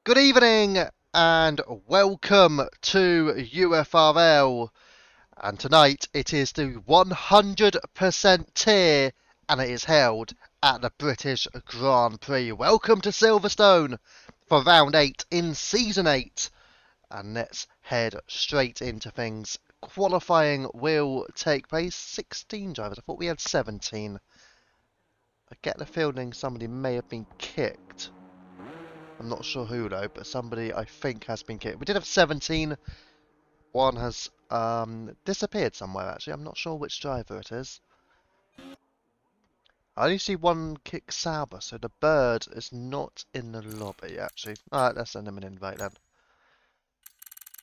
Good evening and welcome to UFRL. And tonight it is the 100% tier and it is held at the British Grand Prix. Welcome to Silverstone for round 8 in season 8. And let's head straight into things. Qualifying will take place. 16 drivers. I thought we had 17. I get the feeling somebody may have been kicked. I'm not sure who though, but somebody I think has been kicked. We did have 17. One has disappeared somewhere actually. I'm not sure which driver it is. I only see one kick Sauber, so the bird is not in the lobby actually. Alright, let's send him an invite then.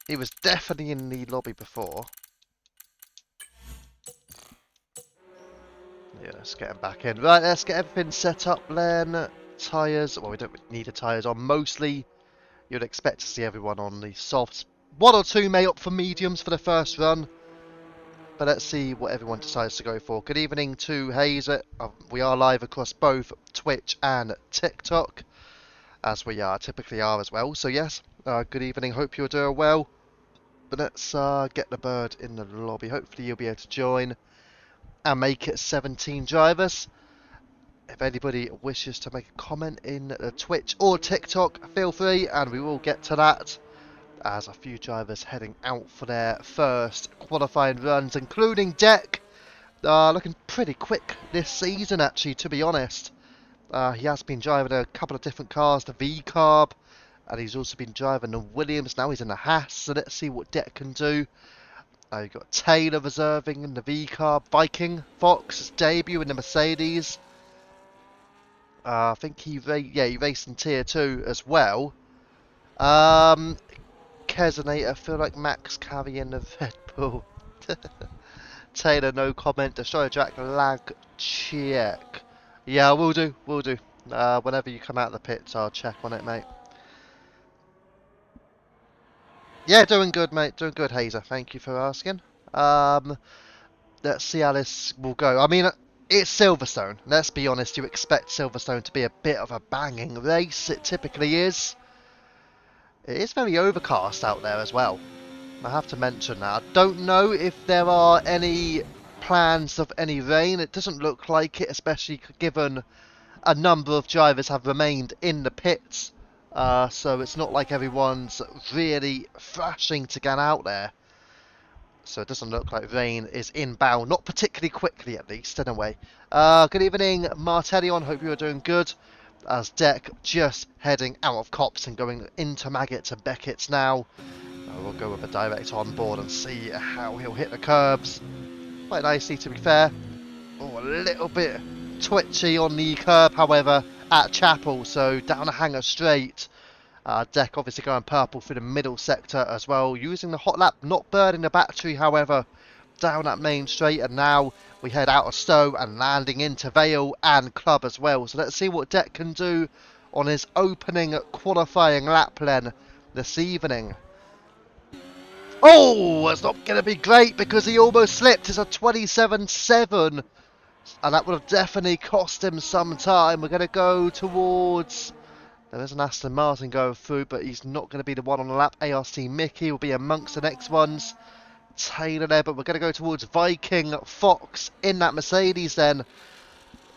He was definitely in the lobby before. Yeah, let's get him back in. Right, let's get everything set up then. Tyres, well we don't need the tyres on. Mostly you'd expect to see everyone on the softs. One or two may opt for mediums for the first run. But let's see what everyone decides to go for. Good evening to Hazer. We are live across both Twitch and TikTok, as we typically are as well. So yes, good evening. Hope you're doing well. But let's get the bird in the lobby. Hopefully you'll be able to join and make it 17 drivers. If anybody wishes to make a comment in Twitch or TikTok, feel free, and we will get to that. As a few drivers heading out for their first qualifying runs, including Deck. Looking pretty quick this season, actually, to be honest. He has been driving a couple of different cars, the V-Carb, and he's also been driving the Williams. Now he's in the Haas, so let's see what Deck can do. You've got Taylor reserving in the V-Carb, Viking, Fox's debut in the Mercedes. I think he raced in Tier 2 as well. Kesonator, I feel like Max carrying the Red Bull. Taylor, no comment. Destroyer Jack, lag check. Yeah, we'll do. Whenever you come out of the pits, I'll check on it, mate. Yeah, doing good, mate. Doing good, Hazer. Thank you for asking. Let's see how this will go. I mean, it's Silverstone. Let's be honest, you expect Silverstone to be a bit of a banging race. It typically is. It is very overcast out there as well. I have to mention that. I don't know if there are any plans of any rain. It doesn't look like it, especially given a number of drivers have remained in the pits So it's not like everyone's really thrashing to get out there. So it doesn't look like rain is inbound, not particularly quickly at least, anyway. Good evening, Martellion, hope you are doing good. As Deck just heading out of Cops and going into Maggots and Beckett's now. We'll go with a direct on board and see how he'll hit the curbs. Quite nicely, to be fair. Oh, a little bit twitchy on the curb, however, at Chapel, so down a hanger straight. Deck obviously going purple through the middle sector as well, using the hot lap, not burning the battery, however, down that main straight, and now we head out of Stowe and landing into Vale and Club as well. So let's see what Deck can do on his opening qualifying lap then this evening. Oh, it's not going to be great because he almost slipped. It's a 27.7, and that would have definitely cost him some time. We're going to go towards... There is an Aston Martin going through, but he's not going to be the one on the lap. ARC Mickey will be amongst the next ones. Taylor there, but we're going to go towards Viking Fox in that Mercedes then.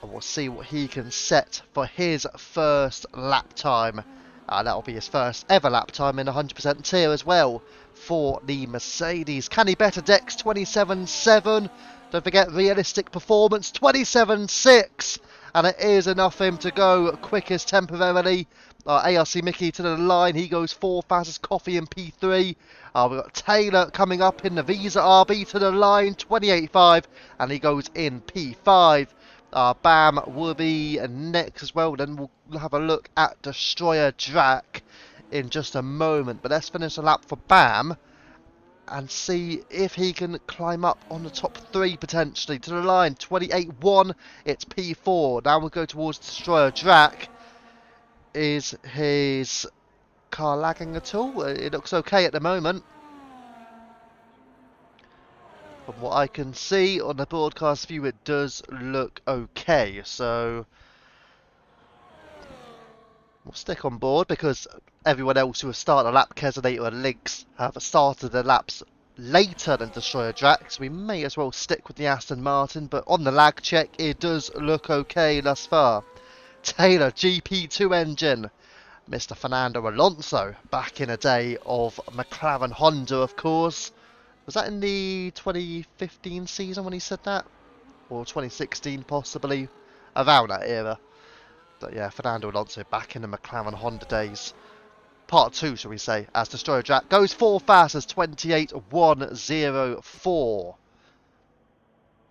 And we'll see what he can set for his first lap time. That'll be his first ever lap time in 100% tier as well for the Mercedes. Can he better Dex 27.7? Don't forget realistic performance 27.6. And it is enough for him to go quickest temporarily. ARC Mickey to the line. He goes 4 fastest coffee in P3. We've got Taylor coming up in the Visa RB to the line. 28.5. And he goes in P5. Bam will be next as well. Then we'll have a look at Destroyer Drac in just a moment. But let's finish the lap for Bam and see if he can climb up on the top 3 potentially. To the line, 28.1, it's P4. Now we'll go towards Destroyer Drac. Is his car lagging at all? It looks okay at the moment. From what I can see on the broadcast view, it does look okay. So we'll stick on board because everyone else who has started a lap, Kesonator and Lynx, have started their laps later than Destroyer Drac, so we may as well stick with the Aston Martin, but on the lag check, it does look okay thus far. Taylor, GP2 engine. Mr. Fernando Alonso, back in a day of McLaren Honda, of course. Was that in the 2015 season when he said that? Or 2016, possibly? Around that era. But yeah, Fernando Alonso back in the McLaren Honda days. Part 2, shall we say, as Destroyer Drac goes 4 fastest, 28.104.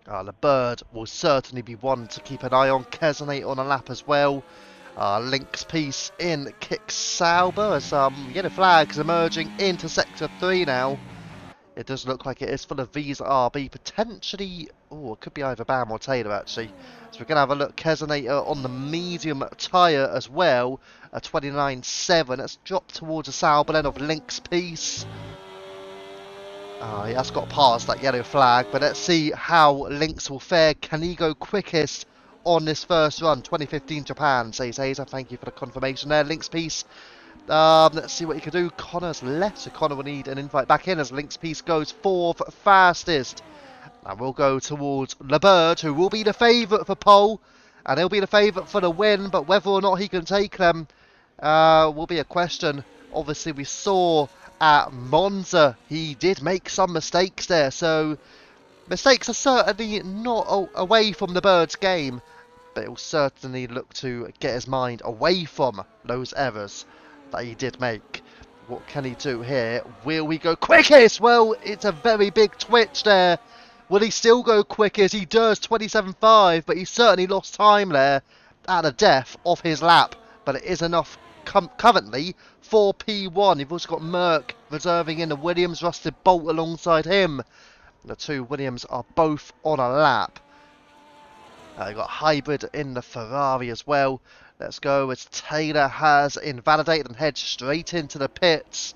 The Bird will certainly be one to keep an eye on. Kesonate on a lap as well. Link's piece in Kick Sauber as yellow flags emerging into Sector 3 now. It does look like it is full of Visa RB, potentially... Oh, it could be either Bam or Taylor, actually. So we're going to have a look. Kesonator on the medium tyre as well. A 29.7. Let's drop towards a Sauber then of Link's piece. He has got past that yellow flag, but let's see how Lynx will fare. Can he go quickest on this first run? 2015 Japan, says Hazer. Thank you for the confirmation there, Lynx piece. Let's see what he can do. Connor's left, so Connor will need an invite back in as Lynx piece goes 4th fastest. And we'll go towards LeBird, who will be the favourite for pole, and he'll be the favourite for the win, but whether or not he can take them will be a question. Obviously, we saw at Monza, he did make some mistakes there, so mistakes are certainly not away from the Bird's game, but he'll certainly look to get his mind away from those errors that he did make. What can he do here? Will we go quickest? Well, it's a very big twitch there. Will he still go quickest? He does, 27.5, but he certainly lost time there at the death of his lap, but it is enough currently for P1. You've also got Merck reserving in the Williams, Rusted Bolt alongside him. The two Williams are both on a lap. You've got Hybrid in the Ferrari as well. Let's go as Taylor has invalidated and heads straight into the pits.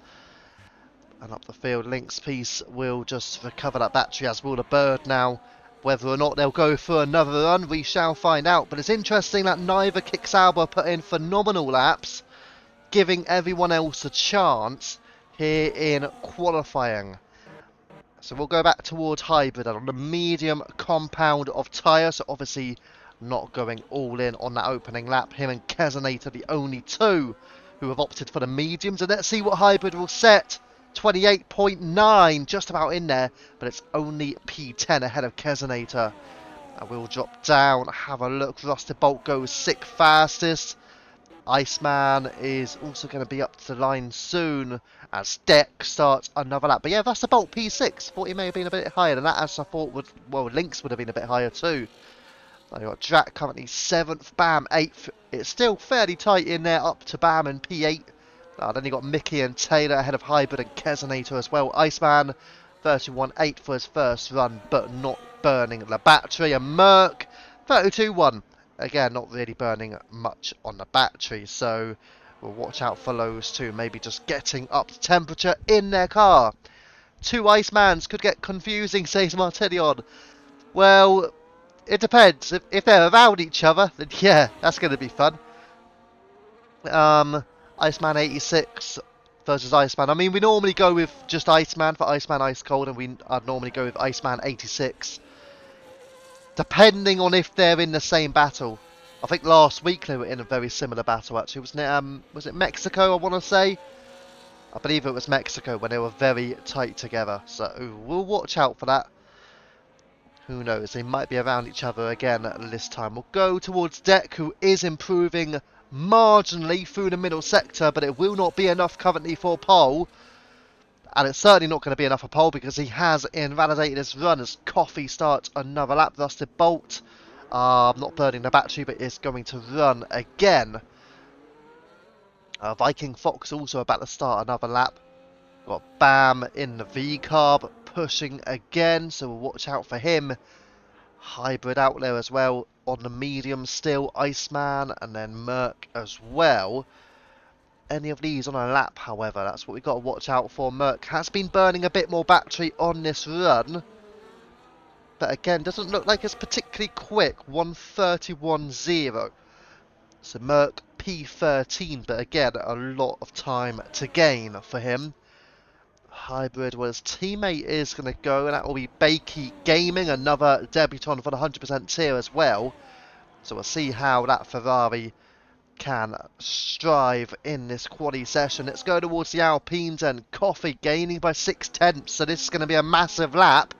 And up the field, Link's piece will just recover that battery, as will the Bird now. Whether or not they'll go for another run, we shall find out. But it's interesting that neither Kick Sauber put in phenomenal laps, giving everyone else a chance here in qualifying. So we'll go back towards Hybrid on the medium compound of tyre. So obviously not going all in on that opening lap. Him and Kesonator, the only two who have opted for the mediums. And let's see what Hybrid will set. 28.9, just about in there, but it's only P10 ahead of Kesonator. I will drop down, have a look. Rusted Bolt goes 6th fastest. Iceman is also going to be up to the line soon as Deck starts another lap. But yeah, Rusted Bolt P6. Thought he may have been a bit higher than that, as I thought would, well, Lynx would have been a bit higher too. I've got Drac currently 7th, Bam 8th. It's still fairly tight in there, up to Bam and P8. Then you got Mickey and Taylor ahead of Hybrid and Kesonator as well. Iceman 31.8 for his first run, but not burning the battery. And Merc 32.1. Again, not really burning much on the battery, so we'll watch out for those two. Maybe just getting up to temperature in their car. Two Icemans could get confusing, says Martillion. Well, it depends. If they're around each other, then yeah, that's going to be fun. Iceman 86 versus Iceman. I mean, we normally go with just Iceman for Iceman Ice Cold, and I'd normally go with Iceman 86. Depending on if they're in the same battle. I think last week they were in a very similar battle, actually. Wasn't it, was it Mexico, I want to say? I believe it was Mexico when they were very tight together. So we'll watch out for that. Who knows? They might be around each other again this time. We'll go towards Deck, who is improving marginally through the middle sector, but it will not be enough currently for pole. And it's certainly not going to be enough for pole because he has invalidated his run as Coffee starts another lap. Rusted Bolt, not burning the battery, but is going to run again. Viking Fox also about to start another lap. Got Bam in the V-carb pushing again, so we'll watch out for him. Hybrid out there as well on the medium still. Iceman and then Merc as well. Any of these on a lap, however, that's what we've got to watch out for. Merc has been burning a bit more battery on this run, but again, doesn't look like it's particularly quick. 1:31.0. So Merc P13, but again, a lot of time to gain for him. Hybrid, well, his teammate is going to go, and that will be Bakey Gaming, another debutant for the 100% tier as well. So we'll see how that Ferrari can strive in this quali session. Let's go towards the Alpines, and Coffee gaining by 6/10, so this is going to be a massive lap,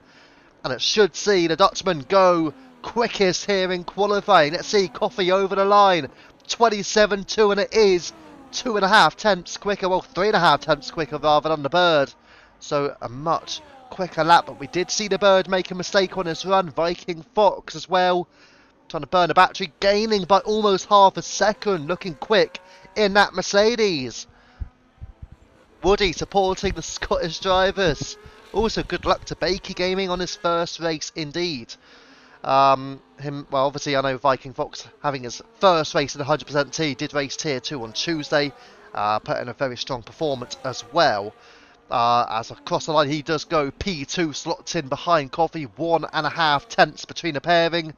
and it should see the Dutchman go quickest here in qualifying. Let's see Coffee over the line, 27.2, and it is 2.5 tenths quicker, well 3.5 tenths quicker rather than the Bird, so a much quicker lap. But we did see the Bird make a mistake on his run. Viking Fox as well, trying to burn the battery, gaining by almost half a second, looking quick in that Mercedes. Woody supporting the Scottish drivers. Also, good luck to Bakey Gaming on his first race indeed. Well, obviously I know Viking Fox having his first race in the 100% T, did race Tier 2 on Tuesday, put in a very strong performance as well. As across the line he does go P2, slots in behind Coffee, 1.5 tenths between the pairing.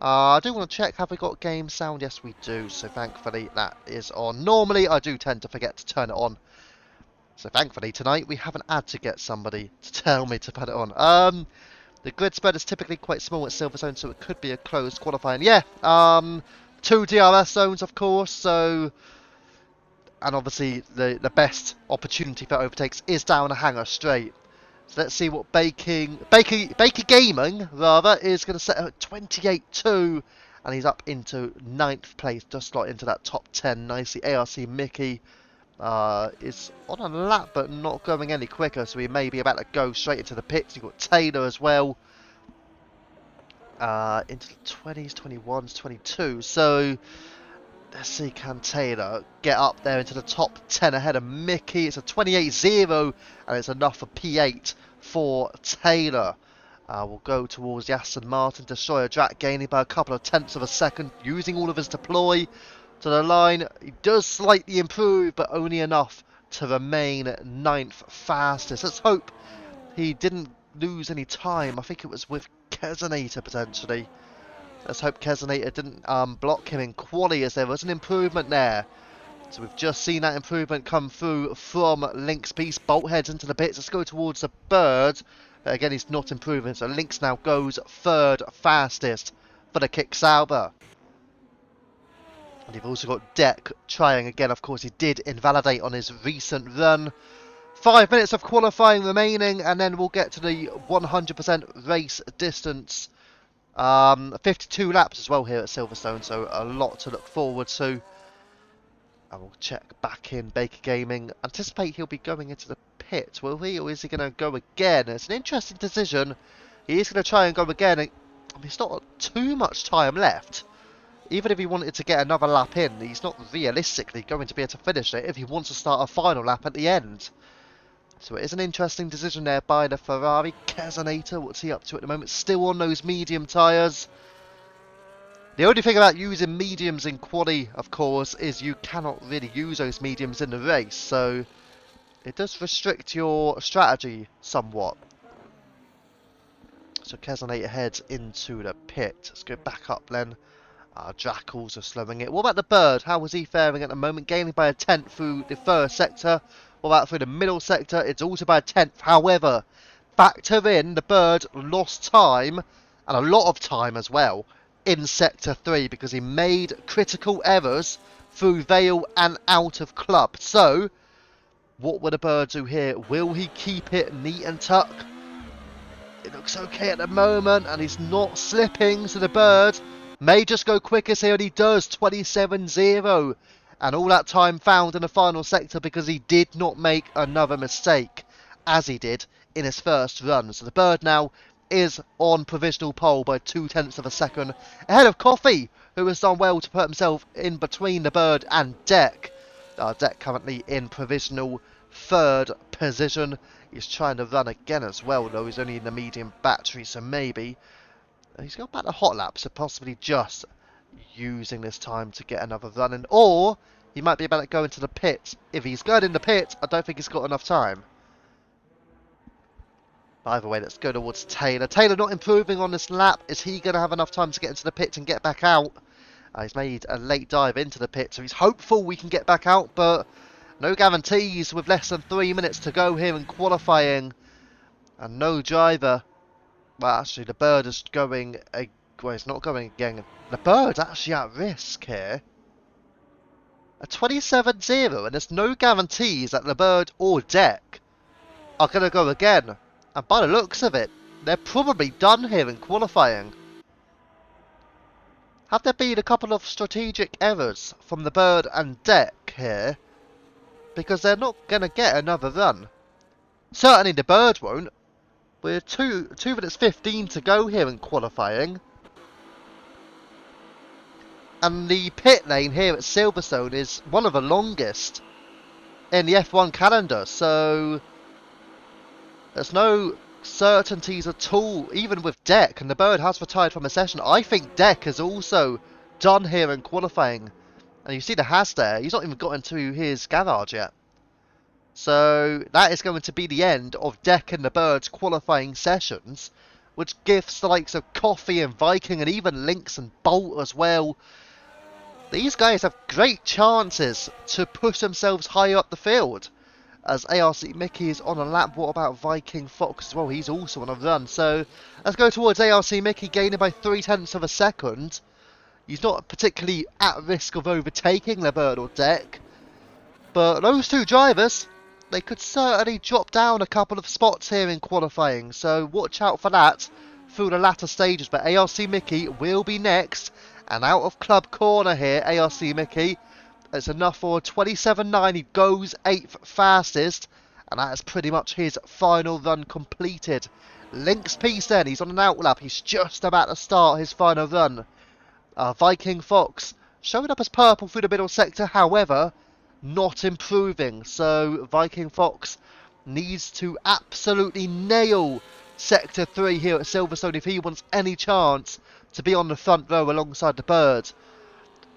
I do want to check, have we got game sound? Yes we do, so thankfully that is on. Normally I do tend to forget to turn it on, so thankfully tonight we haven't had to get somebody to tell me to put it on. The grid spread is typically quite small at Silverstone, so it could be a closed qualifying. Yeah, 2 DRS zones of course, so, and obviously the best opportunity for overtakes is down a hangar straight. So let's see what Baker Gaming rather is going to set at 28.2, and he's up into 9th place, just slot into that top 10 nicely. ARC Mickey is on a lap but not going any quicker, so he may be about to go straight into the pits. You've got Taylor as well, into the 20s, 21s, 22. So let's see, can Taylor get up there into the top 10 ahead of Mickey? It's a 28.0, and it's enough for P8 for Taylor. We'll go towards the Aston Martin Destroyer Drac, gaining by a couple of tenths of a second, using all of his deploy to the line. He does slightly improve, but only enough to remain 9th fastest. Let's hope he didn't lose any time. I think it was with Kesonator potentially. Let's hope Kesonator didn't block him in quali, as there was an improvement there. So we've just seen that improvement come through from Lynx Beast. Bolt heads into the pits. Let's go towards the Bird. But again, he's not improving, so Lynx now goes 3rd fastest for the Kick Sauber. And you've also got Deck trying again. Of course, he did invalidate on his recent run. 5 minutes of qualifying remaining, and then we'll get to the 100% race distance. 52 laps as well here at Silverstone, so a lot to look forward to. I will check back in Baker Gaming. Anticipate he'll be going into the pit, will he? Or is he going to go again? It's an interesting decision. He is going to try and go again. I mean, it's not too much time left. Even if he wanted to get another lap in, he's not realistically going to be able to finish it if he wants to start a final lap at the end. So it is an interesting decision there by the Ferrari. Keselowski, what's he up to at the moment? Still on those medium tyres. The only thing about using mediums in quali, of course, is you cannot really use those mediums in the race. So it does restrict your strategy somewhat. So Keselowski heads into the pit. Let's go back up then. Jackals are slowing it. What about the Bird? How was he faring at the moment? Gaining by a 10th through the first sector. What about through the middle sector? It's also by a 10th. However, factor in the Bird lost time, and a lot of time as well, in sector 3 because he made critical errors through Vale and out of club. So, what will the Bird do here? Will he keep it neat and tuck? It looks okay at the moment, and he's not slipping, so the Bird may just go quickest here, and he does, 27.0. And all that time found in the final sector because he did not make another mistake, as he did in his first run. So the Bird now is on provisional pole by 0.2 of a second, ahead of Coffee, who has done well to put himself in between the Bird and Deck. Deck currently in provisional third position. He's trying to run again as well, though he's only in the medium battery, so maybe he's got back to hot lap, so possibly just using this time to get another run in. Or he might be about to go into the pit. If he's going in the pit, I don't think he's got enough time. But either way, let's go towards Taylor. Taylor not improving on this lap. Is he going to have enough time to get into the pit and get back out? He's made a late dive into the pit, so he's hopeful we can get back out, but no guarantees with less than 3 minutes to go here in qualifying. And no driver. Well, actually, the Bird is going... well, he's not going again. The Bird's actually at risk here. A 27.0, and there's no guarantees that the Bird or Deck are going to go again. And by the looks of it, they're probably done here in qualifying. Have there been a couple of strategic errors from the Bird and Deck here? Because they're not going to get another run. Certainly the Bird won't. We're 2 minutes 15 to go here in qualifying. And the pit lane here at Silverstone is one of the longest in the F1 calendar. So there's no certainties at all, even with Deck. And the Bird has retired from a session. I think Deck is also done here in qualifying. And you see the Haas there. He's not even got into his garage yet. So that is going to be the end of Deck and the Bird's qualifying sessions, which gives the likes of Coffee and Viking and even Lynx and Bolt as well. These guys have great chances to push themselves higher up the field. As ARC Mickey is on a lap. What about Viking Fox as well? He's also on a run. So let's go towards ARC Mickey, gaining by 0.3 of a second. He's not particularly at risk of overtaking the Bird or Deck. But those two drivers, they could certainly drop down a couple of spots here in qualifying. So watch out for that through the latter stages. But ARC Mickey will be next. And out of club corner here, ARC Mickey. It's enough for 27.9. He goes 8th fastest. And that is pretty much his final run completed. Lynx piece then. He's on an outlap. He's just about to start his final run. Viking Fox showing up as purple through the middle sector. However, not improving. So Viking Fox needs to absolutely nail Sector 3 here at Silverstone if he wants any chance to be on the front row alongside the Bird.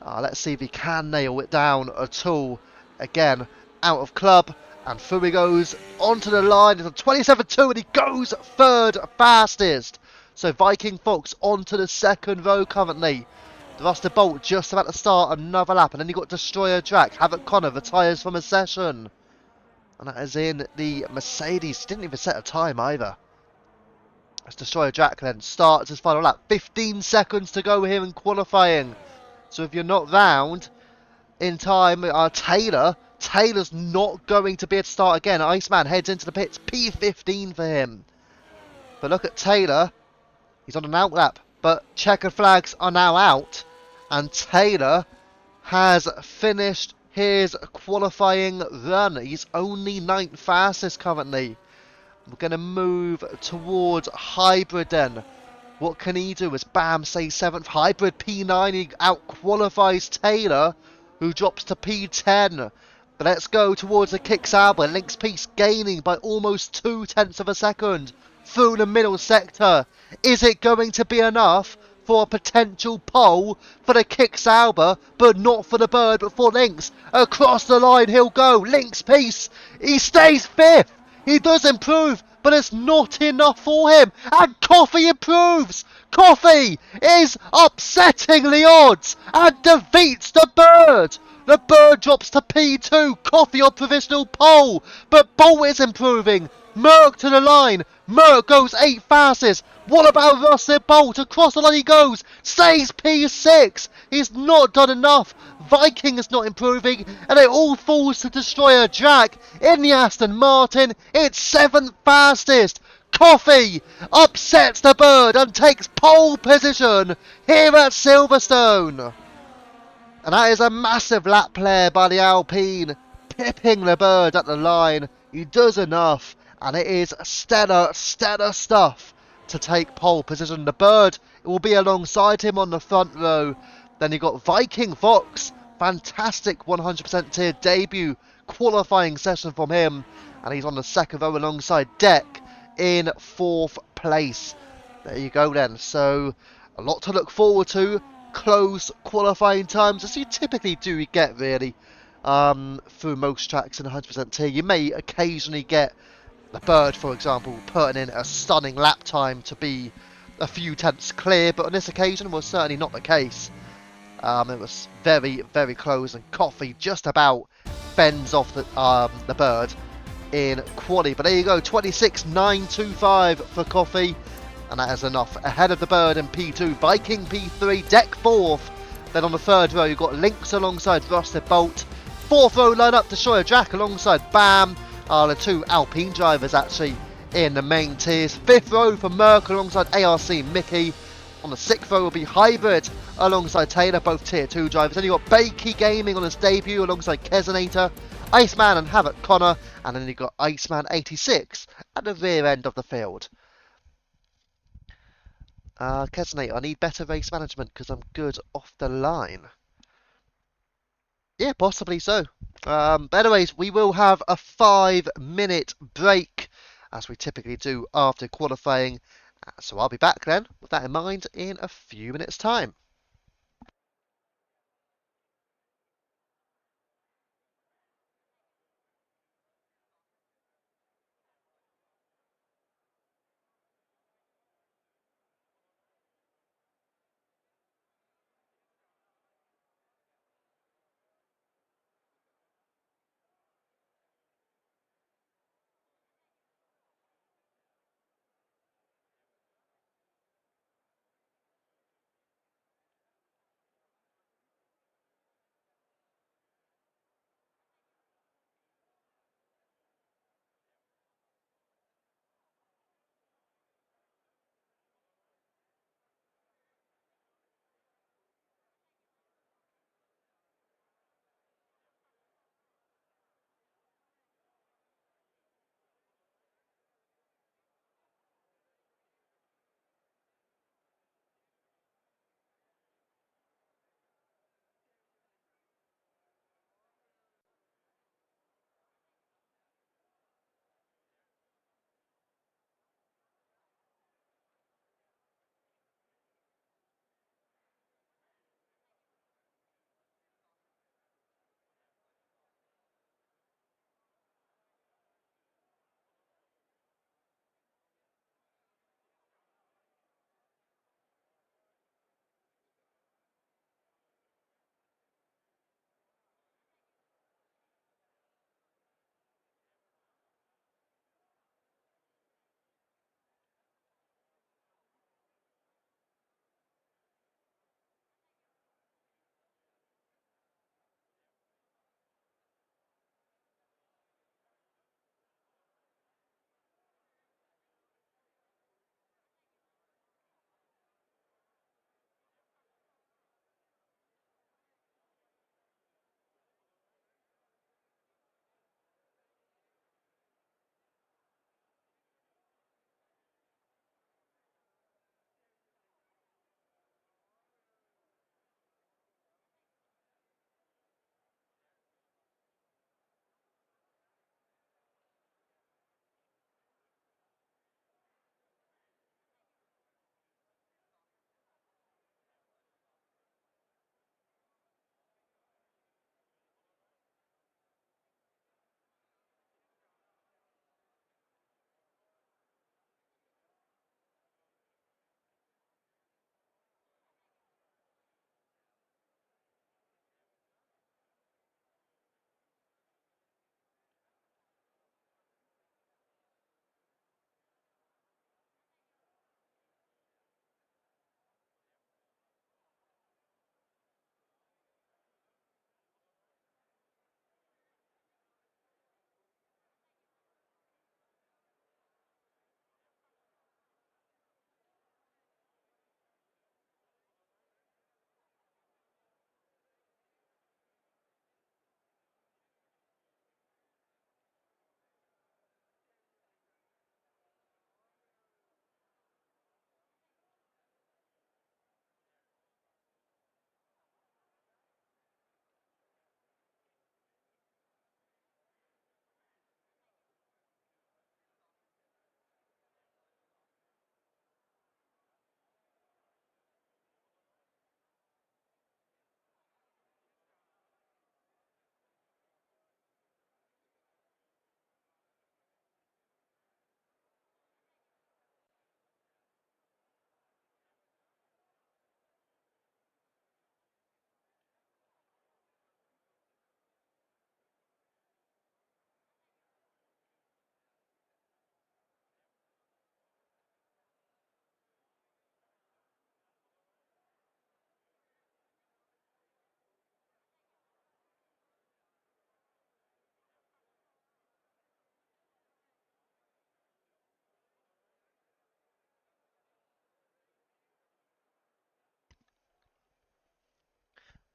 Let's see if he can nail it down at all. Again, out of club, and through he goes onto the line. It's a 27.2 and he goes third fastest. So Viking Fox onto the second row currently. Rusted Bolt just about to start another lap, and then you got Destroyer Drac. Havoc Connor retires from a session. And that is in the Mercedes. He didn't even set a time either. As Destroyer Drac then starts his final lap. 15 seconds to go here in qualifying. So if you're not round, in time. Taylor's not going to be able to start again. Iceman heads into the pits. P15 for him. But look at Taylor. He's on an outlap. But checkered flags are now out. And Taylor has finished his qualifying run. He's only 9th fastest currently. We're going to move towards Hybrid then. What can he do as Bam stays 7th? Hybrid P9, he out-qualifies Taylor, who drops to P10. But let's go towards the Kicks Albert. Link's Peace gaining by almost 0.2 of a second through the middle sector. Is it going to be enough for a potential pole for the Kicks Albert, but not for the Bird, but for Links? Across the line he'll go. Link's Peace, he stays 5th. He does improve, but it's not enough for him. And Coffee improves. Coffee is upsetting the odds and defeats the Bird. The Bird drops to P2. Coffee on provisional pole. But Bolt is improving. Merck to the line. Merck goes 8th fastest. What about Russell Bolt? Across the line he goes. Stays P6. He's not done enough. Viking is not improving. And it all falls to Destroyer Jack in the Aston Martin. It's 7th fastest. Coffee upsets the Bird and takes pole position here at Silverstone. And that is a massive lap player by the Alpine, pipping the Bird at the line. He does enough, and it is stellar stuff to take pole position. The Bird will be alongside him on the front row. Then you've got Viking Fox, fantastic 100% tier debut, qualifying session from him. And he's on the second row alongside Deck in 4th place. There you go then. So, a lot to look forward to. Close qualifying times, as you typically do get really through most tracks in 100% tier. You may occasionally get the Bird, for example, putting in a stunning lap time to be a few tenths clear, but on this occasion was certainly not the case. It was very, very close, and Coffee just about fends off the Bird in quali. But there you go, 26.925 for Coffee. And that is enough. Ahead of the Bird in P2, Viking P3, Deck 4th. Then on the third row, you've got Lynx alongside Rusted Bolt. 4th row line-up, Destroyer Jack alongside Bam. The two Alpine drivers actually in the main tiers. 5th row for Merck alongside ARC Mickey. On the 6th row will be Hybrid alongside Taylor, both tier 2 drivers. Then you've got Bakey Gaming on his debut alongside Kesonator, Iceman and Havoc Connor. And then you've got Iceman 86 at the rear end of the field. Kesonator, I need better race management because I'm good off the line. Yeah, possibly so. But anyways, we will have a 5-minute break, as we typically do after qualifying. So I'll be back then, with that in mind, in a few minutes' time.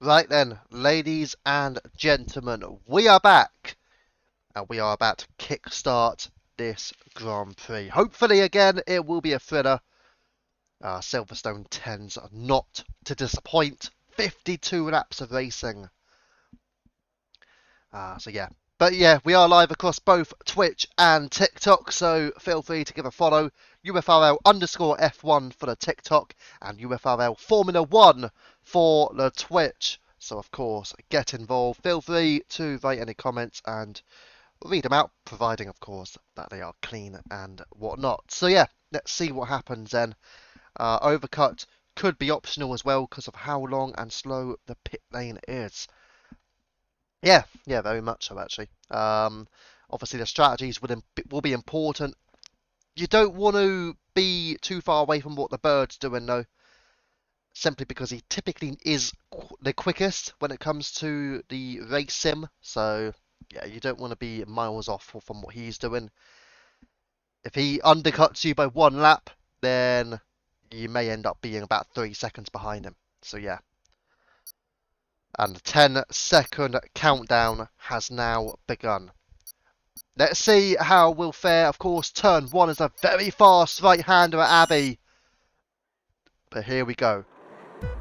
Right then, ladies and gentlemen, we are back. And we are about to kickstart this Grand Prix. Hopefully, again, it will be a thriller. Silverstone tends not to disappoint. 52 laps of racing. So yeah. But yeah, we are live across both Twitch and TikTok, so feel free to give a follow. UFRL_F1 for the TikTok and UFRL Formula 1 for the Twitch. So of course, get involved. Feel free to write any comments and read them out, providing of course that they are clean and whatnot. So yeah, let's see what happens then. Overcut could be optional as well because of how long and slow the pit lane is. Yeah, very much so actually. Obviously the strategies will be important. You don't want to be too far away from what the bird's doing though, simply because he typically is the quickest when it comes to the race sim. So yeah, you don't want to be miles off from what he's doing. If he undercuts you by 1 lap, then you may end up being about 3 seconds behind him. So yeah. And the 10-second countdown has now begun. Let's see how we'll fare. Of course, turn 1 is a very fast right-hander at Abbey. But here we go.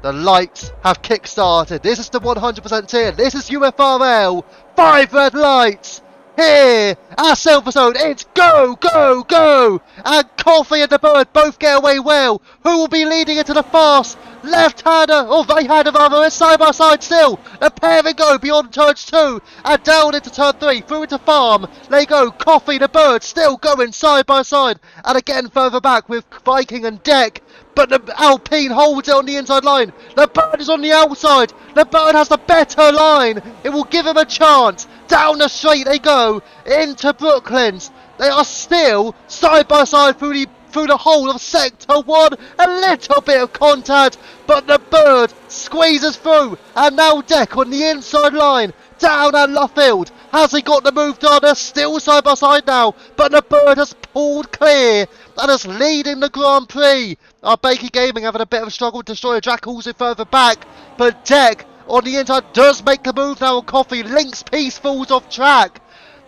The lights have kick-started. This is the 100% tier. This is UFRL. 5 red lights. Here at Silverstone, it's go, go, go! And Coffee and the Bird both get away well. Who will be leading into the fast? Left-hander, or right-hander rather, is side by side still. The pair and go beyond turns 2 and down into turn 3, through into farm. They go, Coffee, the Bird still going side by side. And again further back with Viking and Deck. But the Alpine holds it on the inside line. The Bird is on the outside. The Bird has the better line. It will give him a chance. Down the straight they go into Brooklands. They are still side by side through the whole of sector 1. A little bit of contact, but the Bird squeezes through. And now Deck on the inside line. Down at Luffield. Has he got the move done? They're still side by side now, but the Bird has pulled clear and is leading the Grand Prix. Our Bakey Gaming having a bit of a struggle to destroy a Jack Halsey further back, but Deck on the inside does make the move now on Coffee. Link's piece falls off track.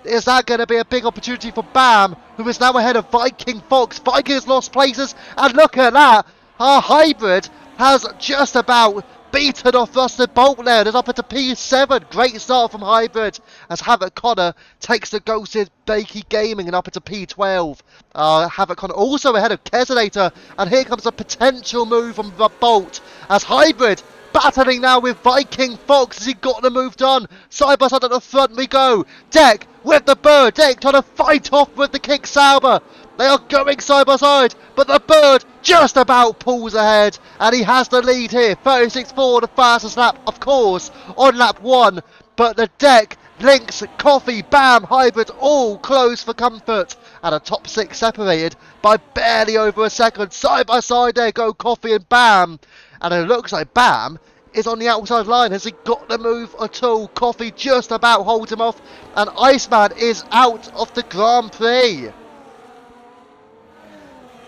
Is that going to be a big opportunity for Bam, who is now ahead of Viking Fox? Viking has lost places, and look at that. Our Hybrid has just about beaten off Rusted Bolt there. It's up into P7. Great start from Hybrid as Havoc Connor takes the ghosted Bakey Gaming and up into P12. Havoc Connor also ahead of Kesinator, and here comes a potential move from Bolt as Hybrid battling now with Viking Fox as he got the move done. Side by side at the front we go. Deck with the Bird. Deck trying to fight off with the Kick Sauber. They are going side by side, but the Bird just about pulls ahead, and he has the lead here. 36.4, the fastest lap, of course, on lap 1. But the Deck, Links, Coffee, Bam, Hybrid, all close for comfort. And a top 6 separated by barely over a second. Side by side there go Coffee and Bam. And it looks like Bam is on the outside line. Has he got the move at all? Coffee just about holds him off. And Iceman is out of the Grand Prix.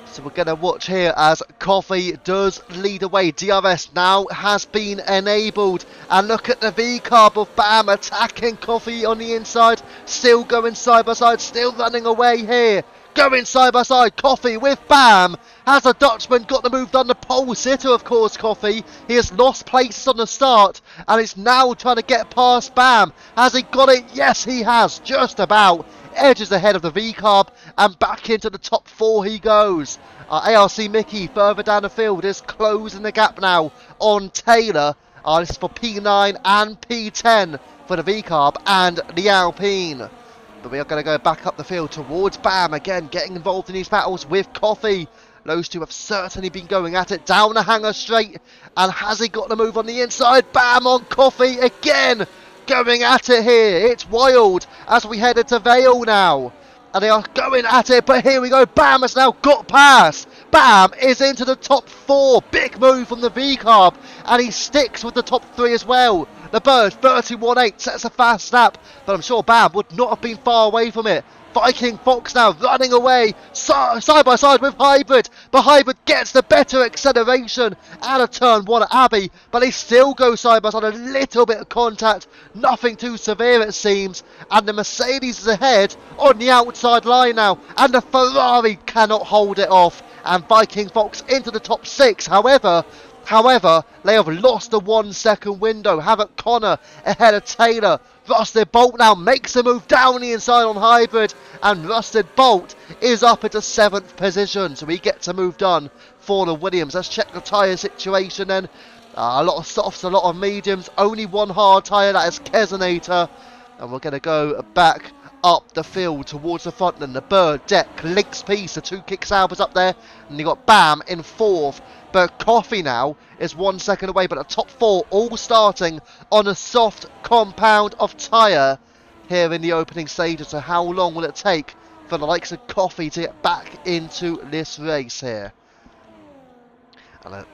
So we're going to watch here as Coffee does lead away. DRS now has been enabled. And look at the V-carb of Bam attacking Coffee on the inside. Still going side by side. Still running away here. Going side by side. Coffee with Bam. Has a Dutchman got the move done? The pole sitter, of course, Coffee. He has lost places on the start. And is now trying to get past Bam. Has he got it? Yes, he has. Just about. Edges ahead of the V-carb, and back into the top 4 he goes. ARC Mickey further down the field is closing the gap now on Taylor. This is for P9 and P10 for the V-carb and the Alpine. But we are going to go back up the field towards Bam again, getting involved in these battles with Coffee. Those two have certainly been going at it down the hanger straight. And has he got the move on the inside? Bam on Coffee again. Going at it here. It's wild as we head into Vale now. And they are going at it, but here we go. Bam has now got past. Bam is into the top 4. Big move from the V-carb. And he sticks with the top 3 as well. The Bird, 31.8, sets a fast snap. But I'm sure Bam would not have been far away from it. Viking Fox now running away side by side with Hybrid, but Hybrid gets the better acceleration out of turn 1 at Abbey, but they still go side by side, a little bit of contact, nothing too severe it seems, and the Mercedes is ahead on the outside line now, and the Ferrari cannot hold it off, and Viking Fox into the top 6. However, they have lost the 1 second window. Havoc Connor ahead of Taylor. Rusted Bolt now makes a move down the inside on Hybrid, and Rusted Bolt is up into 7th position, so he gets a move done for the Williams. Let's check the tyre situation then. A lot of softs, a lot of mediums, only one hard tyre, that is Kesonator, and we're going to go back up the field towards the front. Then the Bird, Deck, Links Piece, the 2 kick Saubers up there, and you got Bam in 4th. But Coffee now is 1 second away, but the top 4 all starting on a soft compound of tyre here in the opening stages. So how long will it take for the likes of Coffee to get back into this race here?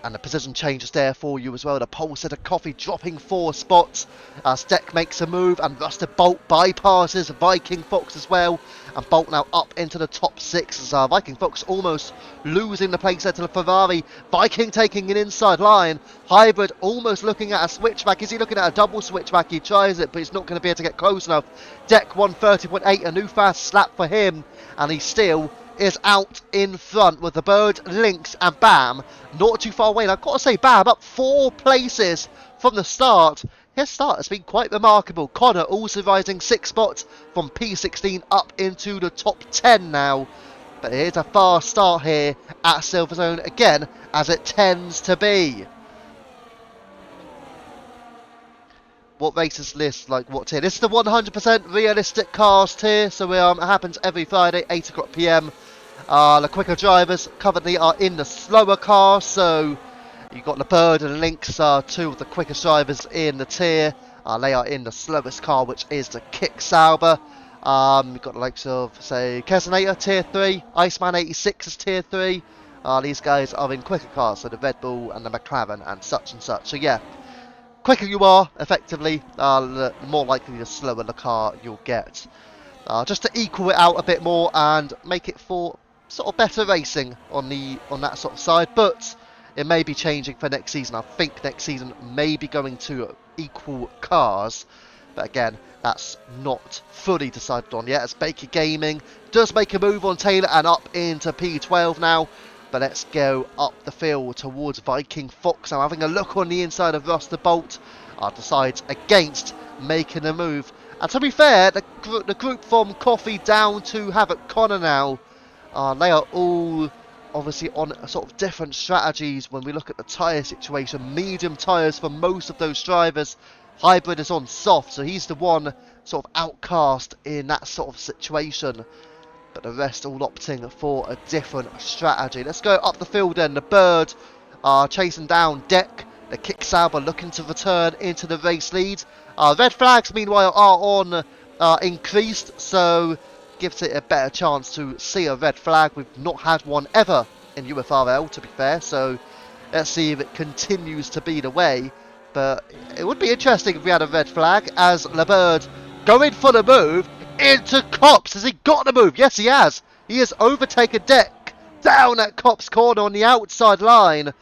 And the position changes there for you as well. The pole setter Coffee dropping 4 spots. Steck makes a move, and Rusted Bolt bypasses Viking Fox as well. And Bolt now up into the top 6 as Viking Fox almost losing the place there to the Ferrari. Viking taking an inside line. Hybrid almost looking at a switchback. Is he looking at a double switchback? He tries it, but he's not going to be able to get close enough. Deck 130.8, a new fast slap for him. And he still is out in front with the Bird, Lynx and Bam not too far away. And I've got to say, Bam up 4 places from the start. His start has been quite remarkable. Connor also rising 6 spots from P16 up into the top 10 now. But here's a fast start here at Silverzone again, as it tends to be. What races list, like what tier? This is the 100% realistic cars tier, so it happens every Friday, 8 o'clock PM. The quicker drivers currently are in the slower cars, so you've got the Bird and Lynx, 2 of the quickest drivers in the tier. They are in the slowest car, which is the Kick Sauber. You've got the likes of, say, Kesonator, tier 3, Iceman 86 is tier 3. These guys are in quicker cars, so the Red Bull and the McLaren and such. So yeah, quicker you are, effectively, the more likely the slower the car you'll get. Just to equal it out a bit more and make it for sort of better racing on that sort of side, but it may be changing for next season. I think next season may be going to equal cars, but again, that's not fully decided on yet, as Baker Gaming does make a move on Taylor and up into P12 now. But let's go up the field towards Viking Fox now, having a look on the inside of Rusted Bolt. Decides against making a move. And to be fair, the group from Coffee down to Havoc Connor now, they are all obviously on sort of different strategies when we look at the tyre situation. Medium tyres for most of those drivers. Hybrid is on soft, so he's the one sort of outcast in that sort of situation. But the rest all opting for a different strategy. Let's go up the field then. The Bird chasing down Deck. The Kick Sauber looking to return into the race lead. Red flags, meanwhile, are on increased, so gives it a better chance to see a red flag. We've not had one ever in UFRL, to be fair, so let's see if it continues to be the way. But it would be interesting if we had a red flag, as the Bird going for the move into Cops. Has he got the move? Yes, he has. He has overtaken Deck down at Cops' corner on the outside line.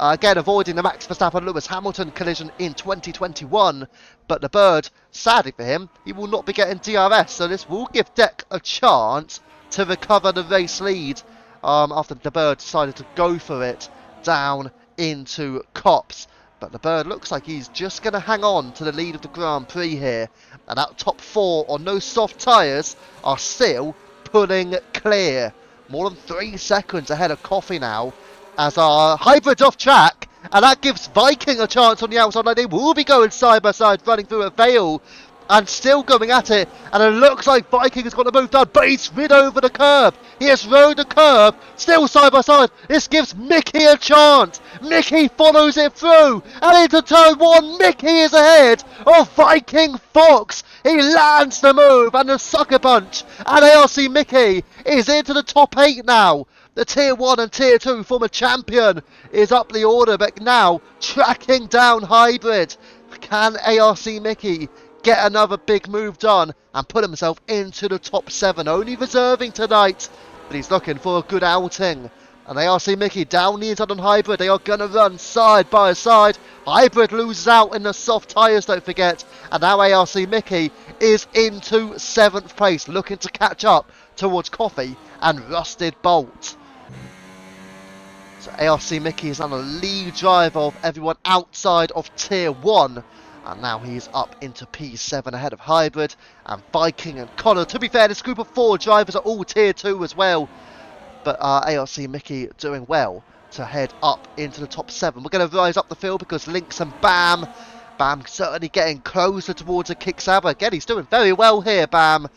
Again, avoiding the Max Verstappen-Lewis Hamilton collision in 2021. But the Bird, sadly for him, he will not be getting DRS. So this will give Deck a chance to recover the race lead after the Bird decided to go for it down into Cops. But the Bird looks like he's just going to hang on to the lead of the Grand Prix here. And that top 4 on no soft tyres are still pulling clear. More than 3 seconds ahead of Coffee now, as our Hybrid's off track. And that gives Viking a chance on the outside line. They will be going side by side, running through a veil. And still going at it. And it looks like Viking has got the move done. But he's rid over the curb. He has rode the curb. Still side by side. This gives Mickey a chance. Mickey follows it through. And into turn 1. Mickey is ahead of Viking Fox. He lands the move and the sucker punch. And ARC Mickey is into the top 8 now. The Tier 1 and Tier 2 former champion is up the order. But now tracking down Hybrid. Can ARC Mickey get another big move done and put himself into the top 7. Only reserving tonight, but he's looking for a good outing. And ARC Mickey down the inside on Hybrid. They are going to run side by side. Hybrid loses out in the soft tyres, don't forget. And now ARC Mickey is into 7th place, looking to catch up towards Coffee and Rusted Bolt. So ARC Mickey is on a lead drive of everyone outside of Tier 1. And now he's up into P7 ahead of Hybrid and Viking and Connor. To be fair, this group of 4 drivers are all Tier 2 as well. But ARC Mickey doing well to head up into the top 7. We're going to rise up the field because Lynx and Bam certainly getting closer towards a kick-sab. Again, he's doing very well here, Bam.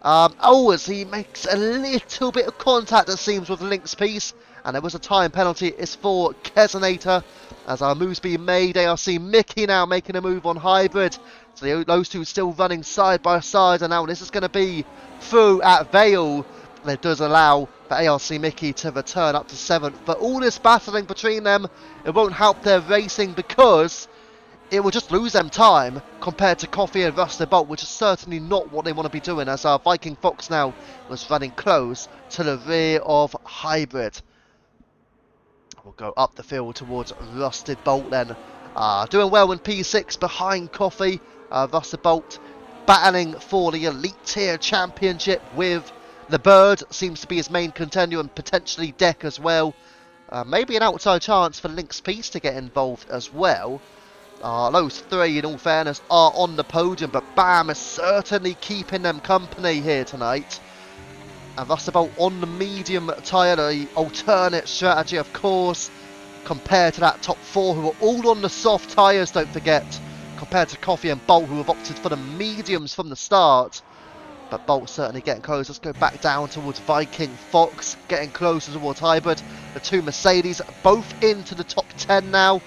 As he makes a little bit of contact, it seems, with the Lynx piece. And there was a time penalty. It's for Kesonator as our move's being made. ARC Mickey now making a move on Hybrid. So those two still running side by side. And now this is going to be through at Vale. And it does allow for ARC Mickey to return up to 7th. But all this battling between them, it won't help their racing because it will just lose them time compared to Coffee and Rusted Bolt, which is certainly not what they want to be doing, as our Viking Fox now was running close to the rear of Hybrid. We'll go up the field towards Rusted Bolt then. Doing well in P6 behind Coffee. Rusted Bolt battling for the Elite Tier Championship with the Bird, seems to be his main contender, and potentially Deck as well. Maybe an outside chance for Lynx Peace to get involved as well. Those 3, in all fairness, are on the podium, but Bam is certainly keeping them company here tonight. And Rusted Bolt on the medium tyre, the alternate strategy, of course, compared to that top 4 who are all on the soft tyres, don't forget, compared to Coffee and Bolt, who have opted for the mediums from the start. But Bolt certainly getting close. Let's go back down towards Viking Fox, getting closer towards Hybrid. The 2 Mercedes both into the top 10 now.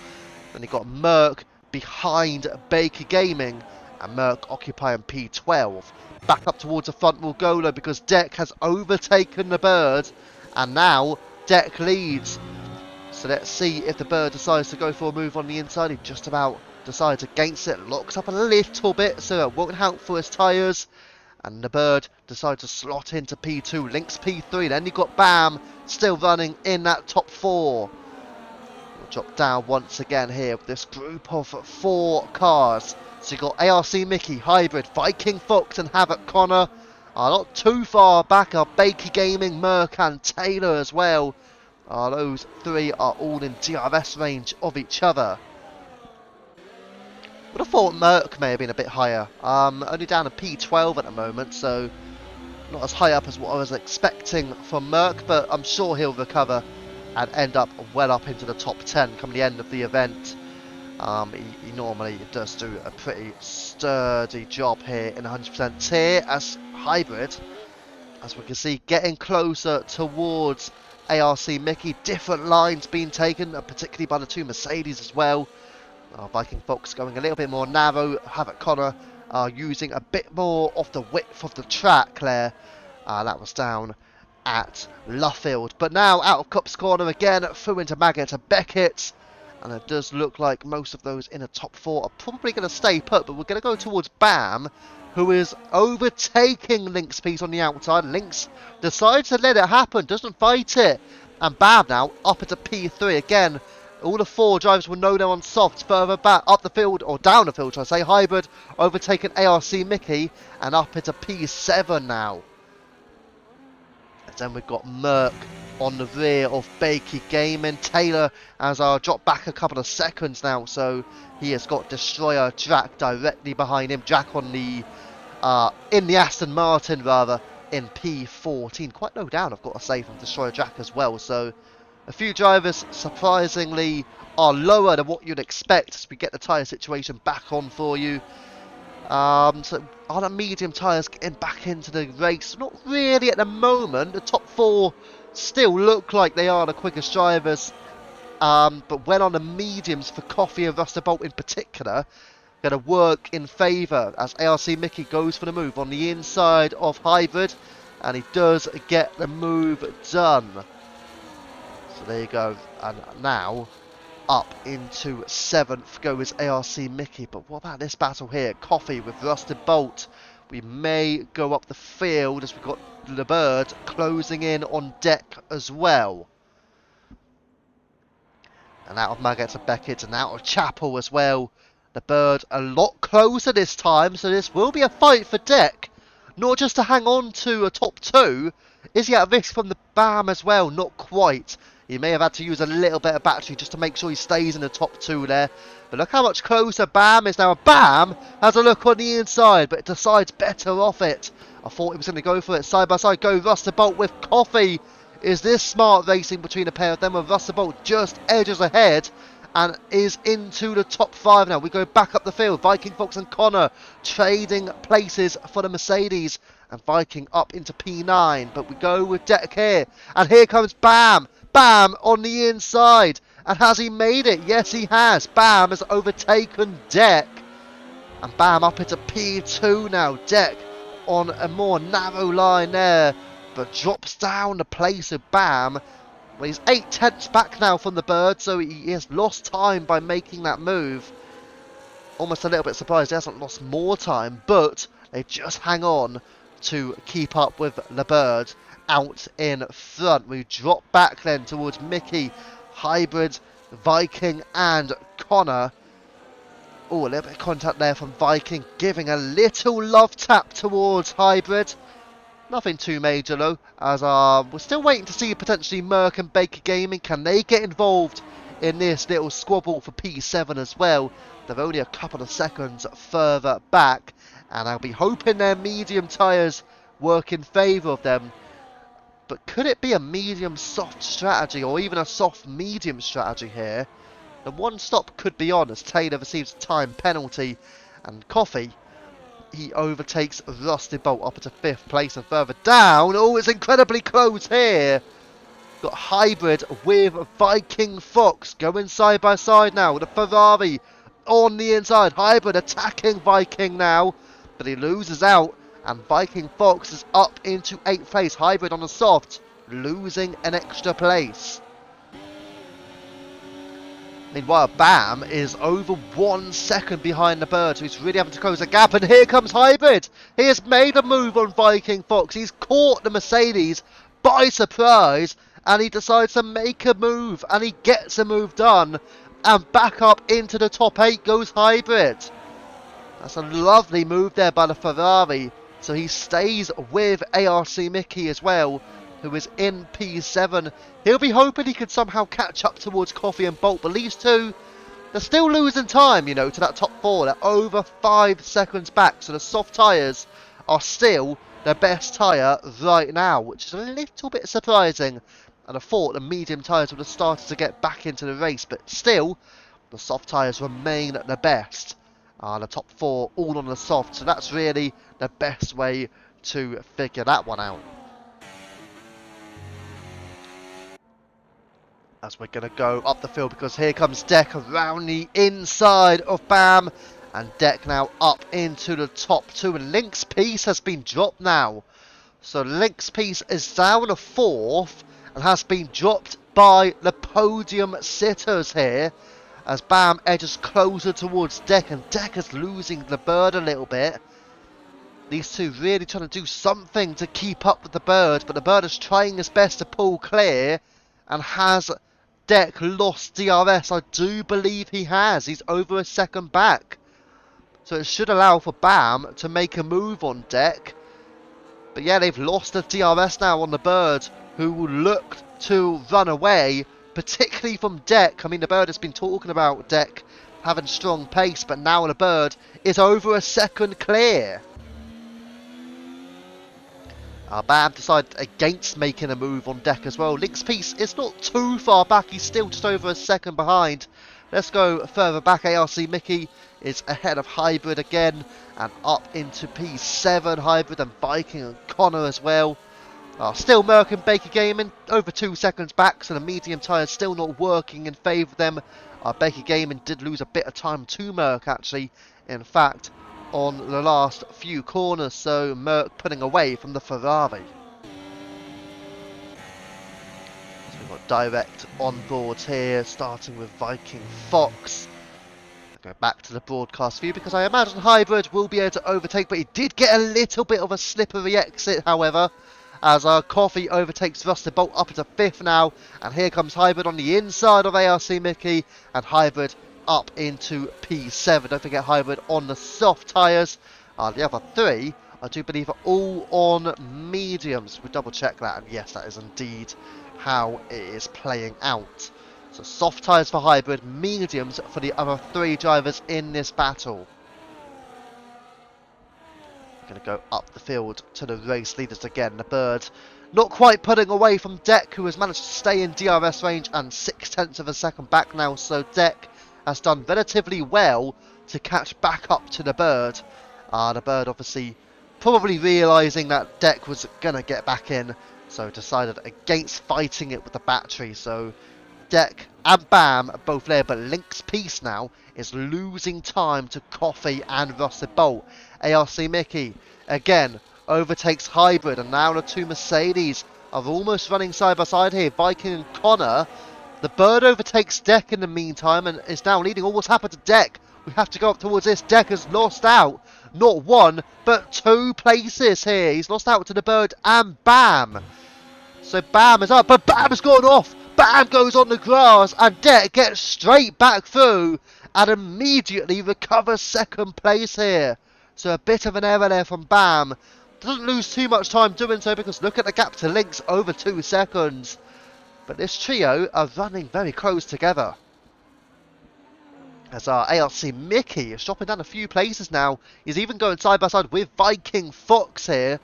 Then you've got Merc behind Baker Gaming, and Merc occupying P12. Back up towards the front will go though, because Deck has overtaken the Bird, and now Deck leads. So let's see if the Bird decides to go for a move on the inside. He just about decides against it, locks up a little bit, so it won't help for his tyres. And the Bird decides to slot into P2, Lynx P3. Then you've got Bam still running in that top 4. We'll drop down once again here with this group of 4 cars. So you've got ARC Mickey, Hybrid, Viking Fox and Havoc Connor. Not too far back are Bakey Gaming, Merc and Taylor as well. Those 3 are all in DRS range of each other. Would have thought Merc may have been a bit higher. Only down to P12 at the moment, so not as high up as what I was expecting from Merc, but I'm sure he'll recover and end up well up into the top 10 come the end of the event. He normally does do a pretty sturdy job here in 100% tier as Hybrid, as we can see, getting closer towards ARC Mickey. Different lines being taken, particularly by the 2 Mercedes as well. Viking Fox going a little bit more narrow. Havoc Connor using a bit more of the width of the track there. That was down at Luffield. But now out of Cup's corner again, through into Maggot and Beckett. And it does look like most of those in the top 4 are probably going to stay put. But we're going to go towards Bam, who is overtaking Lynx Piece on the outside. Lynx decides to let it happen, doesn't fight it. And Bam now up into P3 again. All the 4 drivers will know they're on softs further back up the field, or down the field, should I say. Hybrid overtaking ARC Mickey and up into P7 now. And then we've got Merc on the rear of Bakey Gaming. Taylor has dropped back a couple of seconds now, so he has got Destroyer Jack directly behind him. Jack on the in the Aston Martin rather, in P14. Quite low down, I've got to say, from Destroyer Jack as well. So a few drivers, surprisingly, are lower than what you'd expect as we get the tyre situation back on for you. So are the medium tyres getting back into the race? Not really at the moment. The top 4 still look like they are the quickest drivers. But when on the mediums for Coffee and Rusted Bolt in particular, going to work in favour as ARC Mickey goes for the move on the inside of Hybrid. And he does get the move done. So there you go, and now Up into 7th goes ARC Mickey. But what about this battle here? Coffee with Rusted Bolt. We may go up the field as we've got the Bird closing in on deck as well. And out of Maggot to Beckett and out of Chapel as well. The Bird a lot closer this time, so this will be a fight for deck. Not just to hang on to a top 2. Is he at risk from the BAM as well? Not quite. He may have had to use a little bit of battery just to make sure he stays in the top 2 there. But look how much closer BAM is now. BAM has a look on the inside, but it decides better off it. I thought he was going to go for it side by side. Go Rusted Bolt with Coffee. Is this smart racing between a pair of them? Where Rusted Bolt just edges ahead and is into the top 5 now. We go back up the field. Viking Fox and Connor trading places for the Mercedes. And Viking up into P9. But we go with Deck here. And here comes BAM. BAM on the inside. And has he made it? Yes, he has. BAM has overtaken Deck. And BAM up into P2 now. Deck on a more narrow line there. But drops down the place of BAM. Well, he's 8/10 back now from the Bird, so he has lost time by making that move. Almost a little bit surprised he hasn't lost more time, but they just hang on to keep up with the Bird out in front. We drop back then towards Mickey, Hybrid, Viking and Connor. Oh, a little bit of contact there from Viking, giving a little love tap towards Hybrid. Nothing too major though, as we're still waiting to see potentially Merc and Baker Gaming. Can they get involved in this little squabble for P7 as well? They're only a couple of seconds further back, and I'll be hoping their medium tyres work in favour of them. But could it be a medium-soft strategy, or even a soft-medium strategy here? The one stop could be on as Taylor receives a time penalty, and Coffee, he overtakes Rusted Bolt up into 5th place and further down. Oh, it's incredibly close here. Got Hybrid with Viking Fox going side by side now with a Ferrari on the inside. Hybrid attacking Viking now, but he loses out. And Viking Fox is up into 8th place. Hybrid on the soft, losing an extra place. Meanwhile, BAM is over 1 second behind the Bird, so he's really having to close the gap. And here comes Hybrid. He has made a move on Viking Fox. He's caught the Mercedes by surprise, and he decides to make a move, and he gets a move done. And back up into the top 8 goes Hybrid. That's a lovely move there by the Ferrari. So he stays with ARC Mickey as well, who is in P7. He'll be hoping he can somehow catch up towards Coffee and Bolt, but these two, they're still losing time, you know, to that top 4. They're over 5 seconds back, so the soft tyres are still their best tyre right now, which is a little bit surprising. And I thought the medium tyres would have started to get back into the race, but still, the soft tyres remain the best. The top 4 all on the soft, so that's really the best way to figure that one out. As we're going to go up the field, because here comes Deck around the inside of BAM, and Deck now up into the top 2, and Link's piece has been dropped now. So Link's piece is down to 4th and has been dropped by the podium sitters here, as BAM edges closer towards Deck, and Deck is losing the Bird a little bit. These two really trying to do something to keep up with the Bird, but the Bird is trying his best to pull clear. And has Deck lost DRS? I do believe he has. He's over a second back. So it should allow for BAM to make a move on Deck. But yeah, they've lost the DRS now on the Bird, who will look to run away, particularly from Deck. I mean, the Bird has been talking about Deck having strong pace, but now the Bird is over a second clear. BAM decided against making a move on Deck as well. Link's piece is not too far back. He's still just over a second behind. Let's go further back. ARC Mickey is ahead of Hybrid again, and up into P7. Hybrid and Viking and Connor as well. Still Merc and Baker Gaming over 2 seconds back, so the medium tyre still not working in favour of them. Baker Gaming did lose a bit of time to Merc actually, in fact, on the last few corners, so Merc putting away from the Ferrari. So we've got direct on board here, starting with Viking Fox. I'll go back to the broadcast view because I imagine Hybrid will be able to overtake, but he did get a little bit of a slippery exit, however, as Coffee overtakes Rusted Bolt up into 5th now, and here comes Hybrid on the inside of ARC Mickey, and Hybrid up into P7. Don't forget Hybrid on the soft tyres. The other 3, I do believe, are all on mediums. We'll double check that, and yes, that is indeed how it is playing out. So soft tyres for Hybrid, mediums for the other 3 drivers in this battle. We're going to go up the field to the race leaders again. The Bird not quite putting away from Deck, who has managed to stay in DRS range and 0.6 of a second back now. So Deck has done relatively well to catch back up to the Bird. The Bird obviously probably realising that Deck was going to get back in, so decided against fighting it with the battery. So Deck and Bam are both there, but Link's Piece now is losing time to Coffee and Rusted Bolt. ARC Mickey again overtakes Hybrid, and now the 2 Mercedes are almost running side by side here. Viking and Connor. The Bird overtakes Deck in the meantime and is now leading. Oh, what's happened to Deck? We have to go up towards this. Deck has lost out not 1 but 2 places here. He's lost out to the Bird and Bam. So Bam is up, but Bam has gone off. Bam goes on the grass, and Deck gets straight back through and immediately recovers 2nd place here. So a bit of an error there from Bam. Doesn't lose too much time doing so, because look at the gap to Link's, over 2 seconds. But this trio are running very close together. As our ARC Mickey is dropping down a few places now. He's even going side by side with Viking Fox here.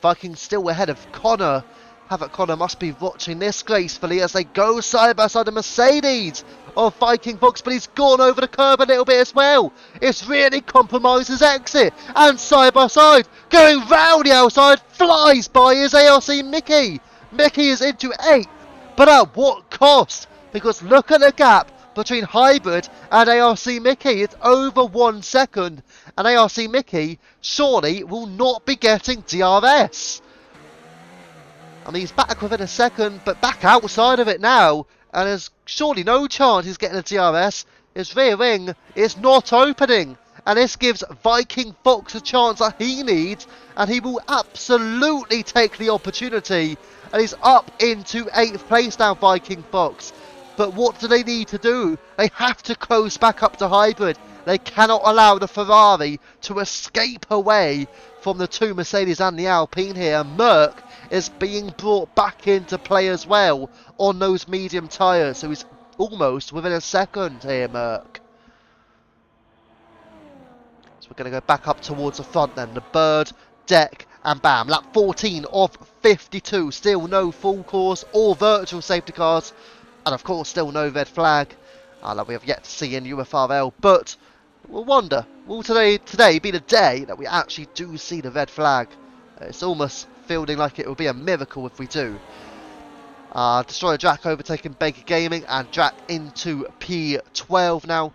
Viking still ahead of Connor. Havoc Connor must be watching this gracefully as they go side by side. The Mercedes of Viking Fox, but he's gone over the curb a little bit as well. It's really compromised his exit. And side by side, going round the outside, flies by his ARC Mickey. Mickey is into 8th, but at what cost? Because look at the gap between Hybrid and ARC Mickey. It's over 1 second, and ARC Mickey surely will not be getting DRS. I mean, he's back within a second, but back outside of it now, and there's surely no chance he's getting a DRS. His rear wing is not opening, and this gives Viking Fox a chance that he needs, and he will absolutely take the opportunity, and he's up into 8th place now, Viking Fox. But what do they need to do? They have to close back up to Hybrid. They cannot allow the Ferrari to escape away from the 2 Mercedes and the Alpine here. Merck is being brought back into play as well on those medium tyres. So he's almost within a second here, Merck. So we're going to go back up towards the front then. The Bird, Deck and Bam. Lap 14 of 52. Still no full course or virtual safety cars. And of course still no red flag. That we have yet to see in UFRL. But we'll wonder, will today be the day that we actually do see the red flag? It's almost feeling like it will be a miracle if we do. Destroyer Drac overtaking Baker Gaming, and Drac into P12 now.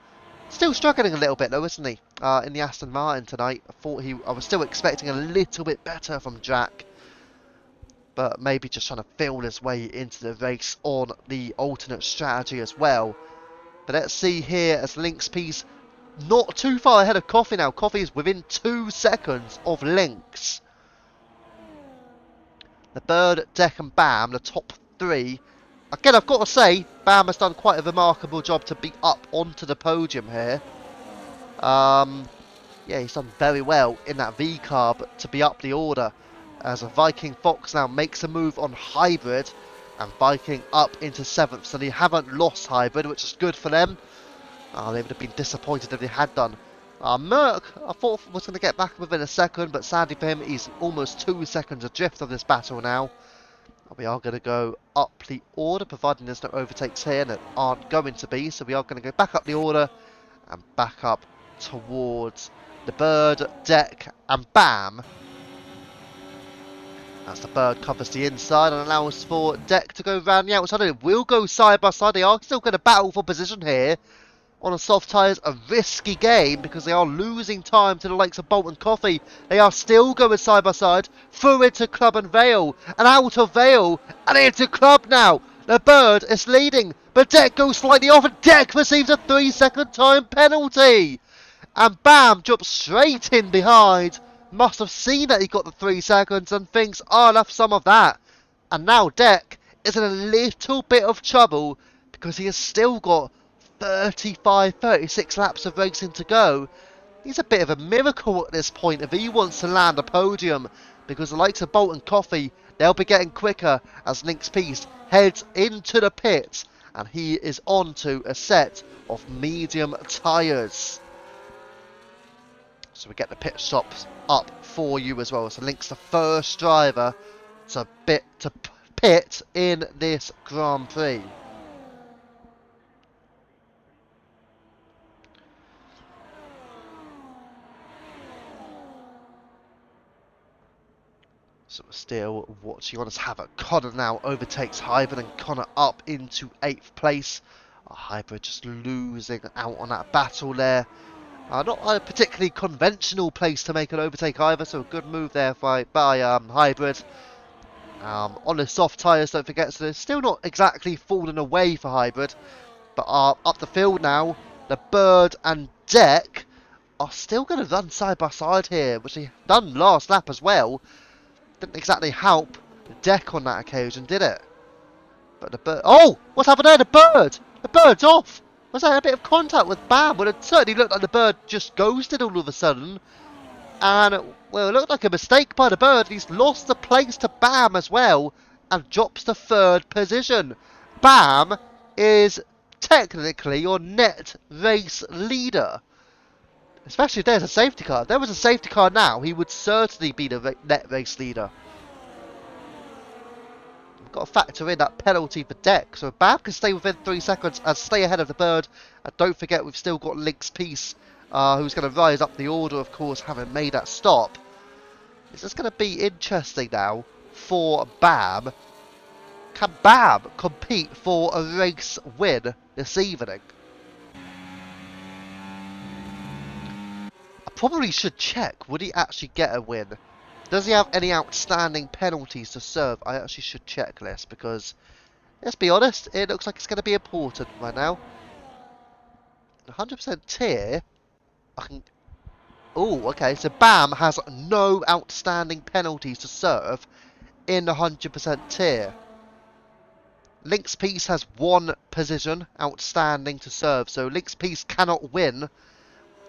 Still struggling a little bit though, isn't he? In the Aston Martin tonight. I was still expecting a little bit better from Drac, but maybe just trying to feel his way into the race on the alternate strategy as well. But let's see here as Link's Piece not too far ahead of Coffee now. Coffee is within 2 seconds of Link's. The Bird, Deck and Bam, the top 3. Again, I've got to say, Bam has done quite a remarkable job to be up onto the podium here. Yeah, he's done very well in that V-carb to be up the order. As a Viking Fox now makes a move on Hybrid, and Viking up into 7th, so they haven't lost Hybrid, which is good for them. They would have been disappointed if they had done. Merck, I thought was going to get back within a second, but sadly for him, he's almost 2 seconds adrift of this battle now. We are going to go up the order, providing there's no overtakes here, and there aren't going to be, so we are going to go back up the order, and back up towards the Bird, Deck and Bam. As the Bird covers the inside and allows for Deck to go round the outside. It will go side by side. They are still going to battle for position here. On the soft tyres, a risky game because they are losing time to the likes of Bolt and Coffee. They are still going side by side. Through into Club and Vale. And out of Vale. And into Club now. The Bird is leading, but Deck goes slightly off and Deck receives a 3-second time penalty. And Bam jumps straight in behind. Must have seen that he got the 3 seconds and thinks, oh, I'll have some of that. And now Deck is in a little bit of trouble because he has still got 36 laps of racing to go. He's a bit of a miracle at this point if he wants to land a podium, because the likes of Bolt and Coffee, they'll be getting quicker as Link's Peace heads into the pits and he is onto a set of medium tyres. So we get the pit stops up for you as well. So Link's the first driver to pit in this Grand Prix. So we're still watching on as Havoc. Connor now overtakes Hybrid and Connor up into 8th place. Hybrid just losing out on that battle there. Not a particularly conventional place to make an overtake either, so a good move there by Hybrid. On the soft tyres, don't forget, so they're still not exactly falling away for Hybrid. But up the field now, the Bird and Deck are still going to run side by side here, which they done last lap as well. Didn't exactly help the Deck on that occasion, did it? But the Bird... Oh! What's happened there? The Bird! The Bird's off! Was that a bit of contact with Bam? Well, it certainly looked like the Bird just ghosted all of a sudden. And, well, it looked like a mistake by the Bird. He's lost the place to Bam as well. And drops to 3rd position. Bam is technically your net race leader. Especially if there's a safety car. If there was a safety car now, he would certainly be the net race leader. We've got to factor in that penalty for Deck. So Bam can stay within 3 seconds and stay ahead of the Bird. And don't forget, we've still got Link's Peace, who's going to rise up the order, of course, having made that stop. This is going to be interesting now for Bam. Can Bam compete for a race win this evening? Probably should check. Would he actually get a win? Does he have any outstanding penalties to serve? I actually should check this because, let's be honest, it looks like it's going to be important right now. 100% tier. I can. Oh, okay. So Bam has no outstanding penalties to serve in the 100% tier. Link's Peace has 1 position outstanding to serve, so Link's Peace cannot win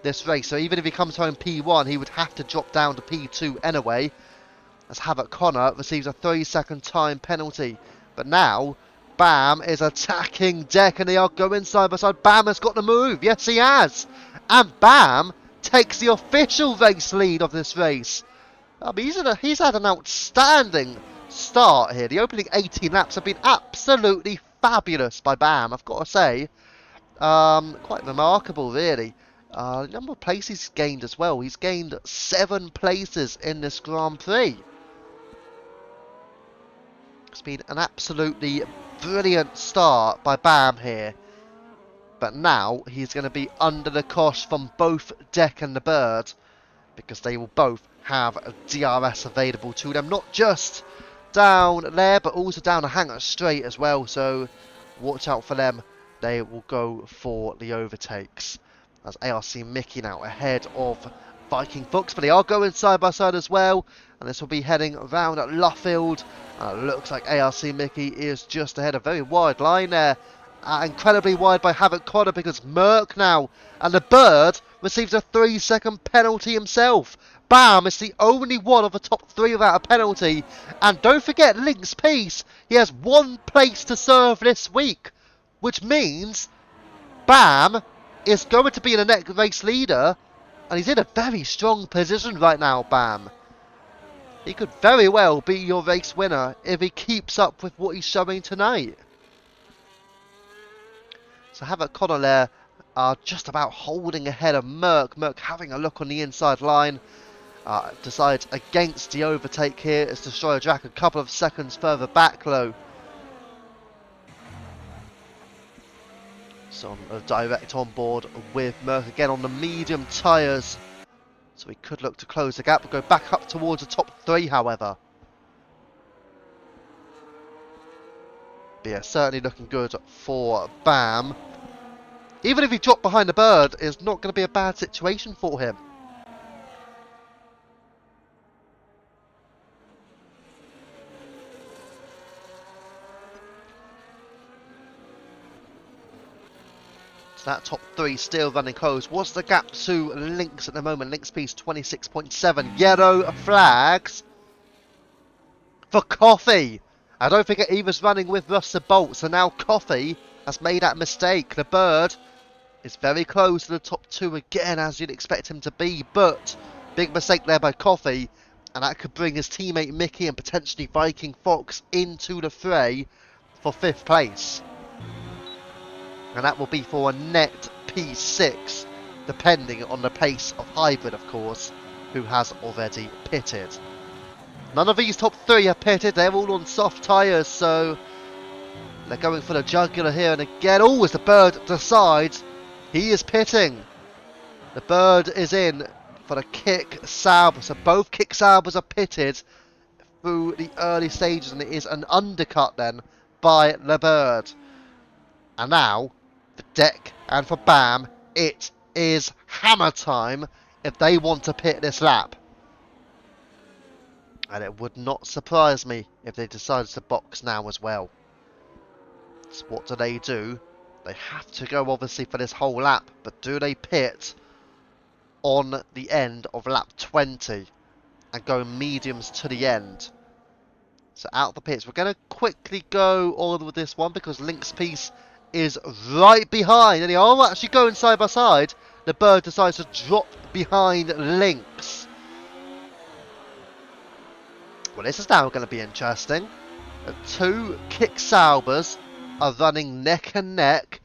this race. So even if he comes home P1, he would have to drop down to P2 anyway, as Havoc Connor receives a 3-second time penalty. But now Bam is attacking Deck and they are going side by side. Bam has got the move. Yes, he has. And Bam takes the official race lead of this race. I mean, he's had an outstanding start here. The opening 18 laps have been absolutely fabulous by Bam, I've got to say. Quite remarkable, really. The number of places he's gained as well. He's gained 7 places in this Grand Prix. It's been an absolutely brilliant start by Bam here. But now he's going to be under the cosh from both Deck and the Bird, because they will both have a DRS available to them. Not just down there, but also down the hangar straight as well. So watch out for them. They will go for the overtakes. As ARC Mickey now ahead of Viking Fox, but they are going side by side as well, and this will be heading around at Luffield. It looks like ARC Mickey is just ahead, a very wide line there, incredibly wide by Havoc Connor, because Merc now and the Bird receives a 3-second penalty himself. Bam is the only one of the top 3 without a penalty, and don't forget Link's Peace, he has 1 place to serve this week, which means Bam is going to be the next race leader, and he's in a very strong position right now, Bam. He could very well be your race winner if he keeps up with what he's showing tonight. So Havoc Connor there are just about holding ahead of Merc. Merc having a look on the inside line. Decides against the overtake here as Destroyer Jack a couple of seconds further back though. So direct on board with Merc again on the medium tyres. So we could look to close the gap, but go back up towards the top 3 however. But yeah, certainly looking good for Bam. Even if he dropped behind the bird, it's not going to be a bad situation for him. So that top three still running close. What's the gap to Lynx at the moment? Lynx piece 26.7. Yellow flags for Coffee. I don't think he was running with Rusted Bolt, so now Coffee has made that mistake. The bird is very close to the top two again, as you'd expect him to be, but big mistake there by Coffee, and that could bring his teammate Mickey and potentially Viking Fox into the fray for 5th place. And that will be for a net P6, depending on the pace of Hybrid, of course, who has already pitted. None of these top three are pitted, they're all on soft tyres, so they're going for the jugular here, and again, as the bird decides, he is pitting. The bird is in for the kick Sauber, so both kick Saubers are pitted through the early stages, and it is an undercut then by the bird. And now, for Deck and for Bam, it is hammer time if they want to pit this lap. And it would not surprise me if they decided to box now as well. So what do? They have to go obviously for this whole lap, but do they pit on the end of lap 20 and go mediums to the end? So out the pits. We're going to quickly go all with this one because Link's piece is right behind, and they are actually going side by side. The bird decides to drop behind Lynx. Well, this is now going to be interesting. The two kick Saubers are running neck and neck,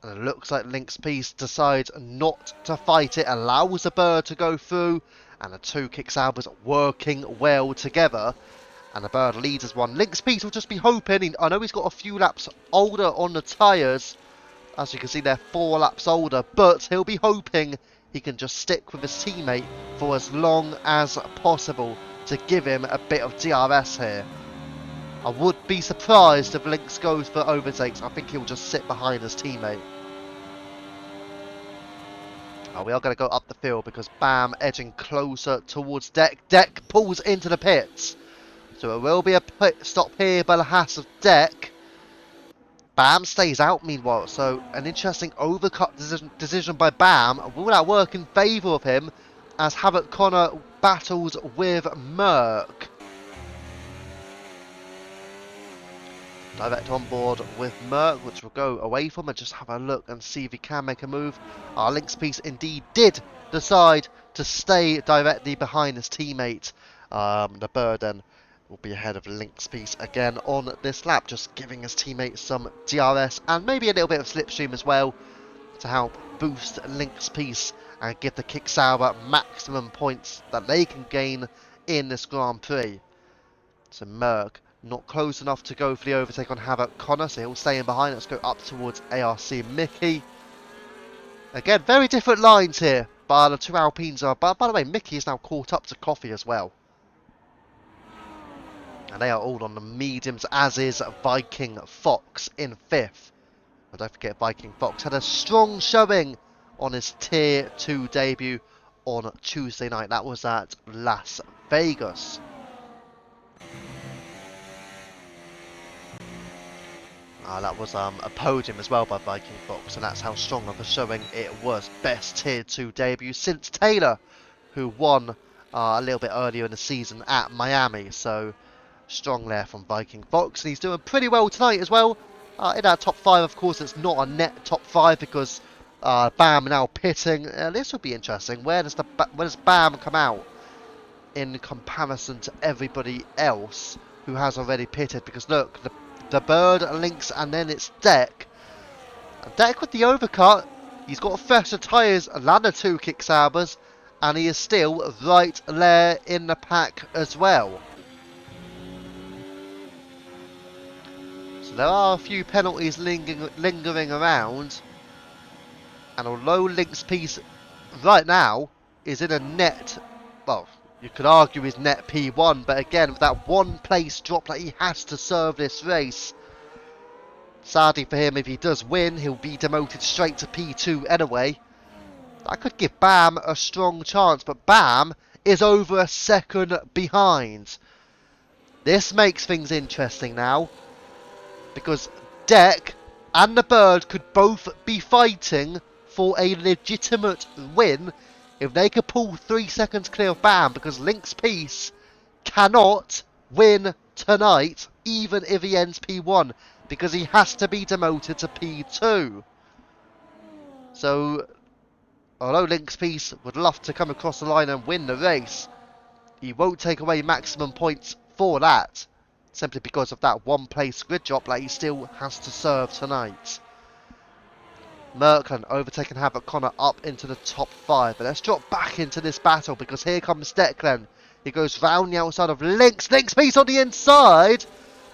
and it looks like Lynx piece decides not to fight it, allows the bird to go through, and the two kick Saubers working well together. And the bird leads as one. Lynx piece will just be hoping. I know he's got a few laps older on the tyres. As you can see, they're 4 laps older. But he'll be hoping he can just stick with his teammate for as long as possible to give him a bit of DRS here. I would be surprised if Lynx goes for overtakes. I think he'll just sit behind his teammate. Oh, we are going to go up the field because Bam edging closer towards Deck. Deck pulls into the pits. So it will be a pit stop here by the Haas of Deck. Bam stays out meanwhile. So an interesting overcut decision by Bam. Will that work in favour of him as Havoc Connor battles with Merc? Direct on board with Merc, which will go away from and just have a look and see if he can make a move. Our Lynx piece indeed did decide to stay directly behind his teammate. The bird then will be ahead of Lynx piece again on this lap, just giving his teammate some DRS and maybe a little bit of slipstream as well to help boost Lynx piece and give the Kick Sauber maximum points that they can gain in this Grand Prix. So Merc not close enough to go for the overtake on Havoc Connor, so he'll stay in behind. Let's go up towards ARC Mickey. Again, very different lines here, but the two Alpines are. By the way, Mickey is now caught up to Coffee as well. And they are all on the mediums, as is Viking Fox in 5th. But don't forget, Viking Fox had a strong showing on his Tier 2 debut on Tuesday night. That was at Las Vegas. That was a podium as well by Viking Fox, and that's how strong of a showing it was. Best Tier 2 debut since Taylor, who won a little bit earlier in the season at Miami. So strong there from Viking Fox, and he's doing pretty well tonight as well. In our top 5, of course, it's not a net top 5 because Bam now pitting. This would be interesting. Where does Bam come out in comparison to everybody else who has already pitted? Because look, the bird, Lynx, and then it's Deck. And Deck with the overcut. He's got fresher tyres than the two Kick Saubers, and he is still right there in the pack as well. There are a few penalties lingering around, and although Lynx piece right now is in a net, well, you could argue is net P1, but again, with that one place drop that he has to serve this race, Sadly for him, if he does win, he'll be demoted straight to P2 anyway. That could give Bam a strong chance, but Bam is over a second behind. This makes things interesting now, because Deck and the Bird could both be fighting for a legitimate win if they could pull 3 seconds clear of Bam, because Link's Peace cannot win tonight, even if he ends P1, because he has to be demoted to P2. So, although Link's Peace would love to come across the line and win the race, he won't take away maximum points for that, simply because of that one place grid drop that he still has to serve tonight. Merkland overtaking Havoc Connor up into the top 5, but let's drop back into this battle because here comes Declan. He goes round the outside of Lynx. Lynx Peace on the inside.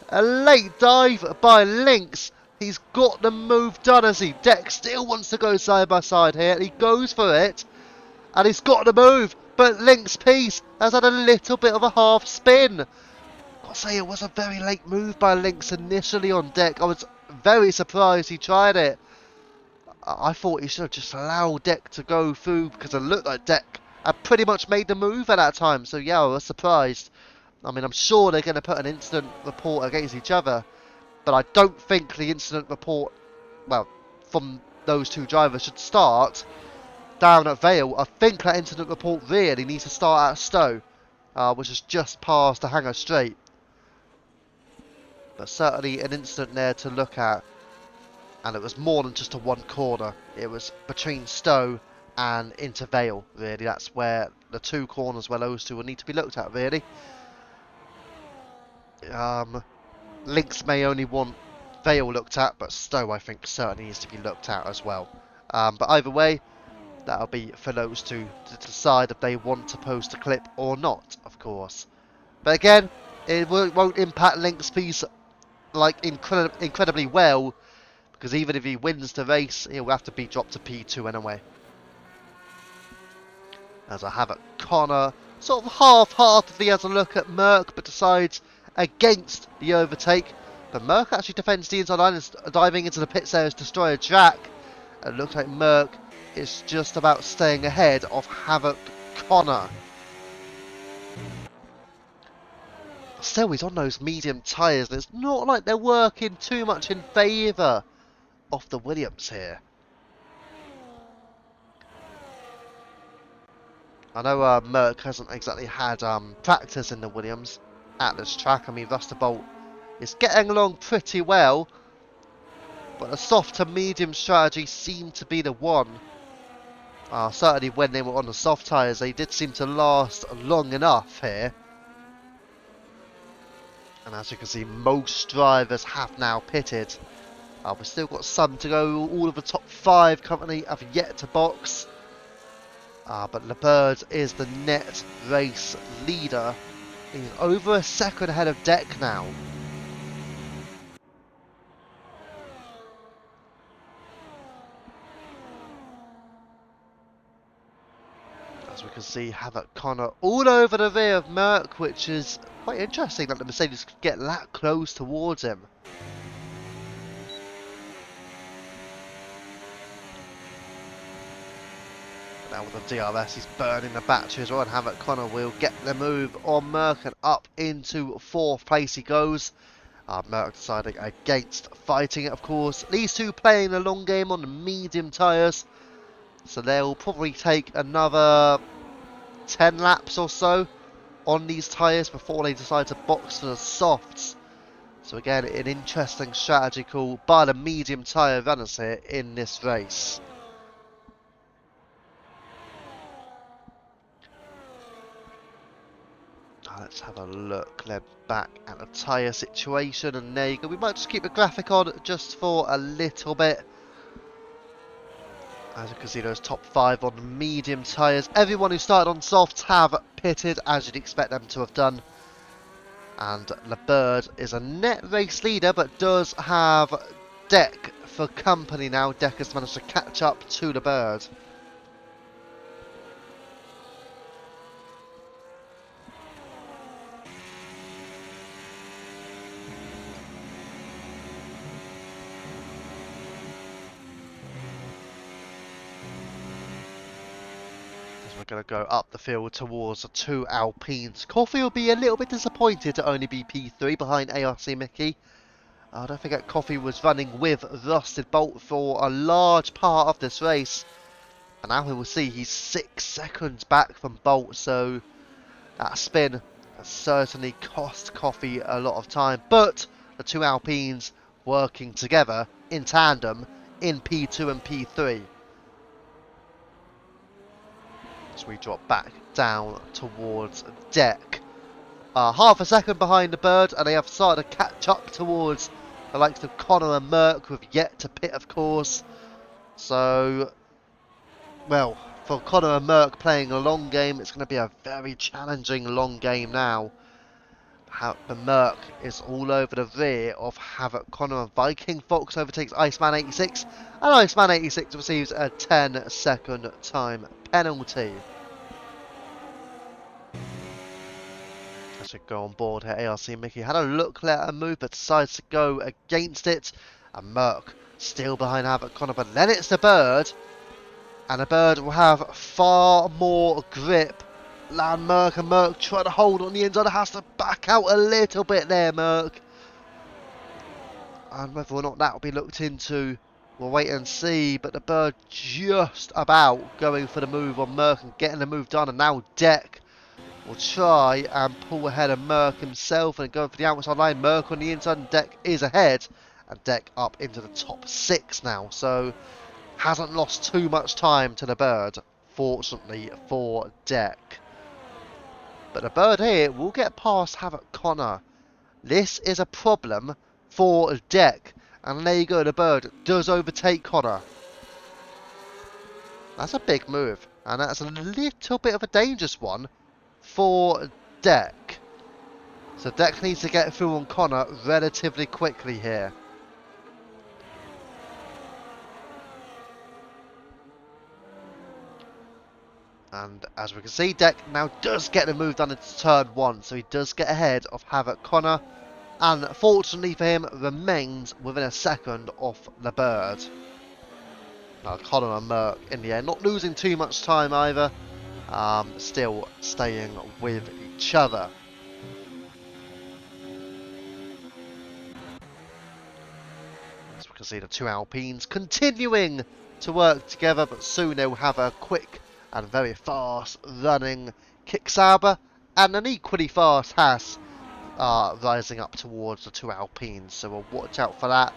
A late dive by Lynx. He's got the move done, as he? Deck still wants to go side by side here, and he goes for it. And he's got the move, but Link's Peace has had a little bit of a half spin. Gotta say, it was a very late move by Lynx initially on Deck. I was very surprised he tried it. I thought he should have just allowed Deck to go through, because it looked like Deck had pretty much made the move at that time. So yeah, I was surprised. I mean, I'm sure they're going to put an incident report against each other, but I don't think the incident report, well, from those two drivers should start down at Vale. I think that incident report really needs to start at Stowe, which is just past the Hangar Straight. But certainly an incident there to look at. And it was more than just a one corner. It was between Stowe and into Vale, really. That's where the two corners where those two will need to be looked at, really. Lynx may only want Vale looked at, but Stowe, I think, certainly needs to be looked at as well. But either way, that'll be for those two to decide if they want to post a clip or not, of course. But again, it won't impact Lynx Peace like incredibly well, because even if he wins the race, he'll have to be dropped to P2 anyway. As I have it, Connor sort of half-heartedly has a look at Merc, but decides against the overtake. But Merc actually defends the inside line, and diving into the pits there to destroy a track. It looks like Merc is just about staying ahead of Havoc Connor. Still, he's on those medium tyres, and it's not like they're working too much in favour of the Williams here. I know Merc hasn't exactly had practice in the Williams at this track. I mean, Rusterbolt is getting along pretty well, but a soft to medium strategy seemed to be the one. Certainly when they were on the soft tyres, they did seem to last long enough here. And as you can see, most drivers have now pitted. We've still got some to go. All of the top 5 currently have yet to box. But LeBird is the net race leader. He's over a second ahead of Deck now. As we can see, Havoc Connor all over the rear of Merc, which is quite interesting that the Mercedes could get that close towards him. Now with the DRS, he's burning the battery as well, and Havoc Connor will get the move on Merc, and up into 4th place he goes. Merc deciding against fighting it, of course. These two playing a long game on the medium tyres, so they'll probably take another 10 laps or so on these tyres before they decide to box for the softs. So again, an interesting strategy call by the medium tyre runners here in this race. Let's have a look then back at the tyre situation, and there you go. We might just keep the graphic on just for a little bit. As you can see, those top 5 on medium tyres. Everyone who started on softs have pitted, as you'd expect them to have done. And LeBird is a net race leader, but does have Deck for company now. Deck has managed to catch up to LeBird. we're going to go up the field towards the two Alpines. Coffee will be a little bit disappointed to only be P3 behind ARC Mickey. Don't forget Coffee was running with Rusted Bolt for a large part of this race. And now we will see he's 6 seconds back from Bolt, so that spin has certainly cost Coffee a lot of time. But the two Alpines working together in tandem in P2 and P3. So we drop back down towards deck. Half a second behind the bird, and they have started to catch up towards the likes of Connor and Merck, who have yet to pit, of course. So, well, for Connor and Merck playing a long game, it's going to be a very challenging long game now. The Merck is all over the rear of Havoc Connor and Viking. Fox overtakes Iceman 86, and Iceman 86 receives a 10-second time penalty. I should go on board here. ARC Mickey had a look, let her move, but decides to go against it. And Merck still behind Havoc Connor, but then it's the bird. And the bird will have far more grip. Land Merck, and Merck trying to hold on the inside. Has to back out a little bit there, Merck. And whether or not that will be looked into, we'll wait and see. But the bird just about going for the move on Merck and getting the move done. And now Deck will try and pull ahead of Merck himself and go for the outside line. Merck on the inside, and Deck is ahead. And Deck up into the top 6 now. So hasn't lost too much time to the bird, fortunately for Deck. But the bird here will get past Havoc Connor. This is a problem for Deck. And there you go, the bird does overtake Connor. That's a big move. And that's a little bit of a dangerous one for Deck. So Deck needs to get through on Connor relatively quickly here. And as we can see, Deck now does get the move done into turn 1. So he does get ahead of Havoc Connor. And fortunately for him, remains within a second off the bird. Connor and Merck in the air, not losing too much time either. Still staying with each other. As we can see, the two Alpines continuing to work together, but soon they'll have a quick and very fast running Kicksauber and an equally fast Haas rising up towards the two Alpines. So we'll watch out for that.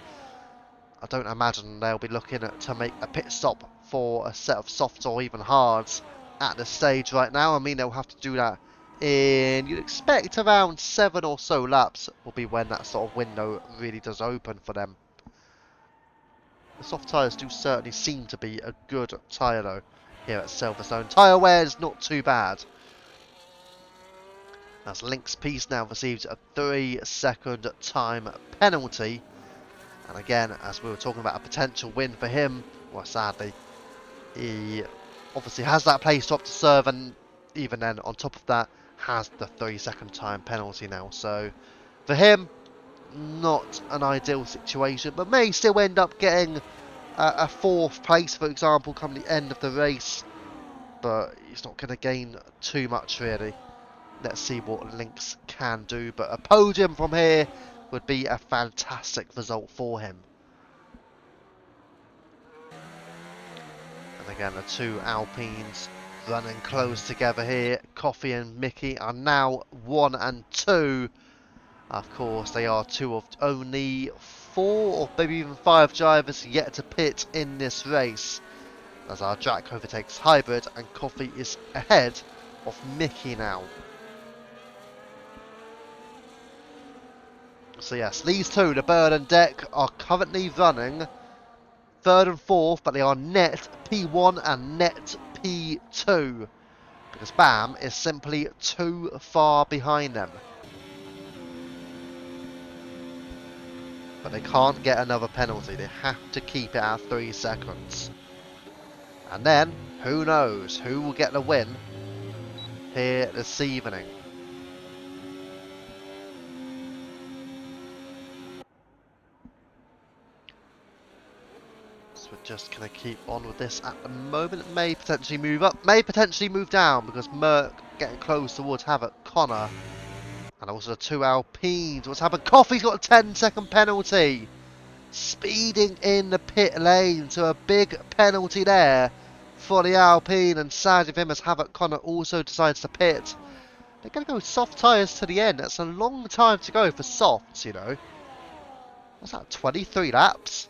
I don't imagine they'll be looking to make a pit stop for a set of softs or even hards at this stage right now. I mean, they'll have to do that in, you'd expect, around 7 or so laps will be when that sort of window really does open for them. The soft tyres do certainly seem to be a good tyre though here at Silverstone. Tyre wear is not too bad. As Link's Piece now receives a 3-second time penalty. And again, as we were talking about a potential win for him, well, sadly, he obviously has that play stop to serve, and even then, on top of that, has the 3-second time penalty now. So, for him, not an ideal situation, but may still end up getting a 4th place, for example, come the end of the race. But he's not going to gain too much, really. Let's see what Lynx can do. But a podium from here would be a fantastic result for him. And again, the two Alpines running close together here. Coffee and Mickey are now 1 and 2. Of course, they are 2 of only 4 or maybe even 5 drivers yet to pit in this race. As our Jack overtakes Hybrid, and Coffee is ahead of Mickey now. So yes, these two, the Bird and Deck, are currently running 3rd and 4th, but they are net P1 and net P2. Because BAM is simply too far behind them. But they can't get another penalty. They have to keep it at 3 seconds. And then, who knows who will get the win here this evening. So we're just going to keep on with this at the moment. It may potentially move up, may potentially move down, because Merc getting close towards Havoc Connor. And also the 2 Alpines. What's happened? Coffee's got a 10-second penalty. Speeding in the pit lane, so a big penalty there for the Alpine. And sadly for him, as Havoc Connor also decides to pit. They're going to go soft tyres to the end. That's a long time to go for softs, you know. What's that, 23 laps?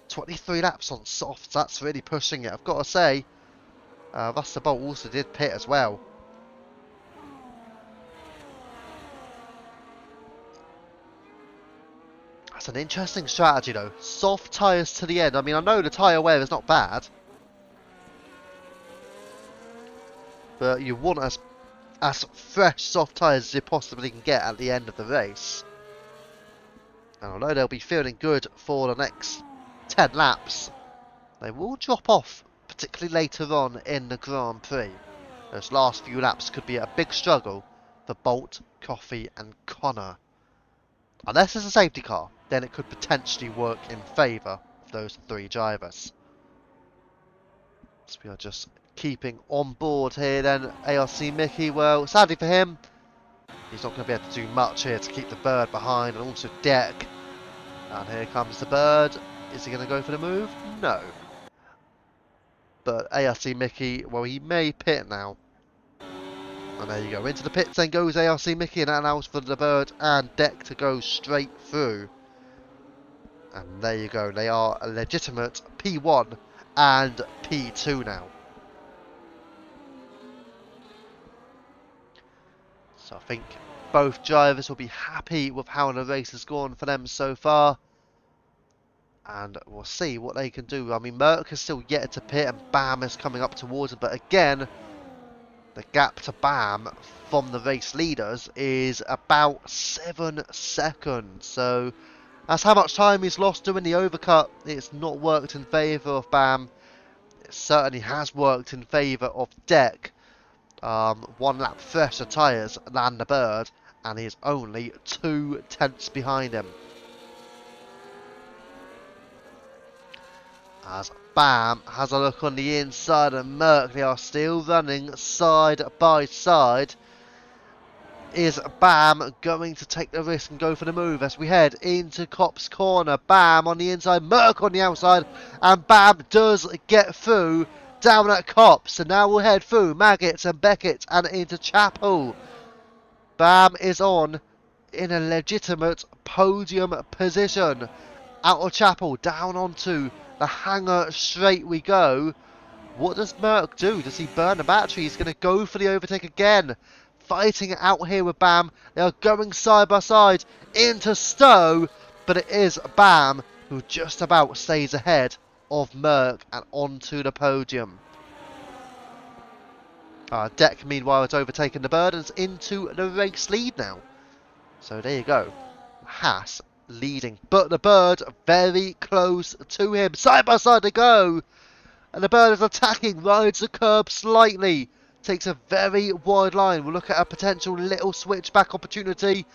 23 laps on softs, that's really pushing it, I've got to say. Russell Bolt also did pit as well. That's an interesting strategy though. Soft tyres to the end. I mean, I know the tyre wear is not bad, but you want as fresh soft tyres as you possibly can get at the end of the race. And although they'll be feeling good for the next 10 laps, they will drop off, particularly later on in the Grand Prix. Those last few laps could be a big struggle for Bolt, Coffee and Connor. Unless it's a safety car, then it could potentially work in favour of those 3 drivers. So we are just keeping on board here then. ARC Mickey, well, sadly for him, he's not going to be able to do much here to keep the bird behind, and also Deck. And here comes the bird. Is he going to go for the move? No. But ARC Mickey, well, he may pit now. And there you go. Into the pits then goes ARC Mickey, and that allows for the bird and Deck to go straight through. And there you go. They are a legitimate P1 and P2 now. So I think both drivers will be happy with how the race has gone for them so far. And we'll see what they can do. I mean, Merc is still yet to pit, and Bam is coming up towards him. But again, the gap to Bam from the race leaders is about 7 seconds. So that's how much time he's lost doing the overcut. It's not worked in favour of Bam. It certainly has worked in favour of Deck. 1 lap fresher tyres than the bird, and he's only 2 tenths behind him. As Bam has a look on the inside, and Merc, they are still running side by side. Is Bam going to take the risk and go for the move as we head into Copse Corner? Bam on the inside, Merc on the outside, and Bam does get through down at Copse. And now we'll head through Maggots and Beckett and into Chapel. Bam is on in a legitimate podium position. Out of Chapel, down onto the hangar straight we go. What does Merc do? Does he burn the battery? He's going to go for the overtake again. Fighting it out here with Bam. They are going side by side into Stowe. But it is Bam who just about stays ahead of Merc and onto the podium. Deck, meanwhile, has overtaken the bird and is into the race lead now. So there you go. Haas leading, but the bird very close to him. Side by side they go, and the bird is attacking, rides the curb slightly, takes a very wide line. We'll look at a potential little switchback opportunity,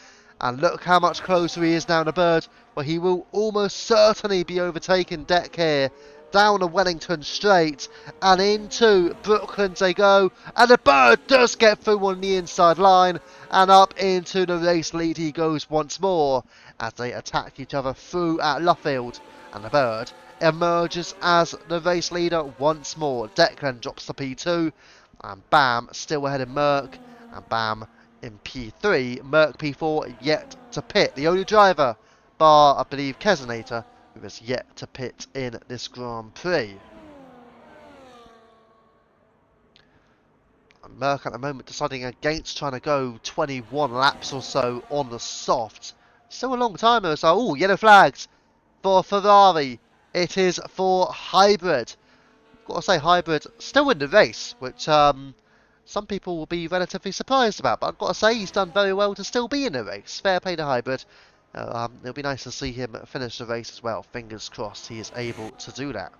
and look how much closer he is now, the bird, where he will almost certainly be overtaking Deck here. Down the Wellington straight and into Brooklands they go, and the bird does get through on the inside line, and up into the race lead he goes once more as they attack each other through at Luffield, and the bird emerges as the race leader once more. Declan drops to P2, and Bam still ahead of Merc, and Bam in P3, Merc P4 yet to pit. The only driver, bar I believe Kesenator, who has yet to pit in this Grand Prix. And Merc at the moment deciding against trying to go 21 laps or so on the soft. Still a long time though, so oh, yellow flags for Ferrari. It is for Hybrid. Got to say, Hybrid still in the race, which some people will be relatively surprised about, but I've got to say he's done very well to still be in the race. Fair play to Hybrid. It'll be nice to see him finish the race as well. Fingers crossed he is able to do that.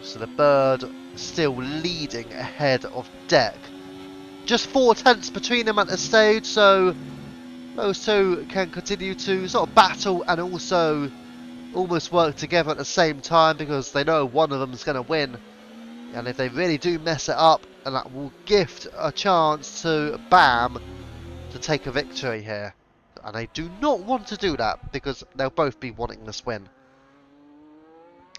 So the bird still leading ahead of Deck. Just 4 tenths between them at this stage, so those two can continue to sort of battle and also almost work together at the same time because they know one of them is going to win. And if they really do mess it up, and that will gift a chance to Bam to take a victory here. And they do not want to do that because they'll both be wanting this win.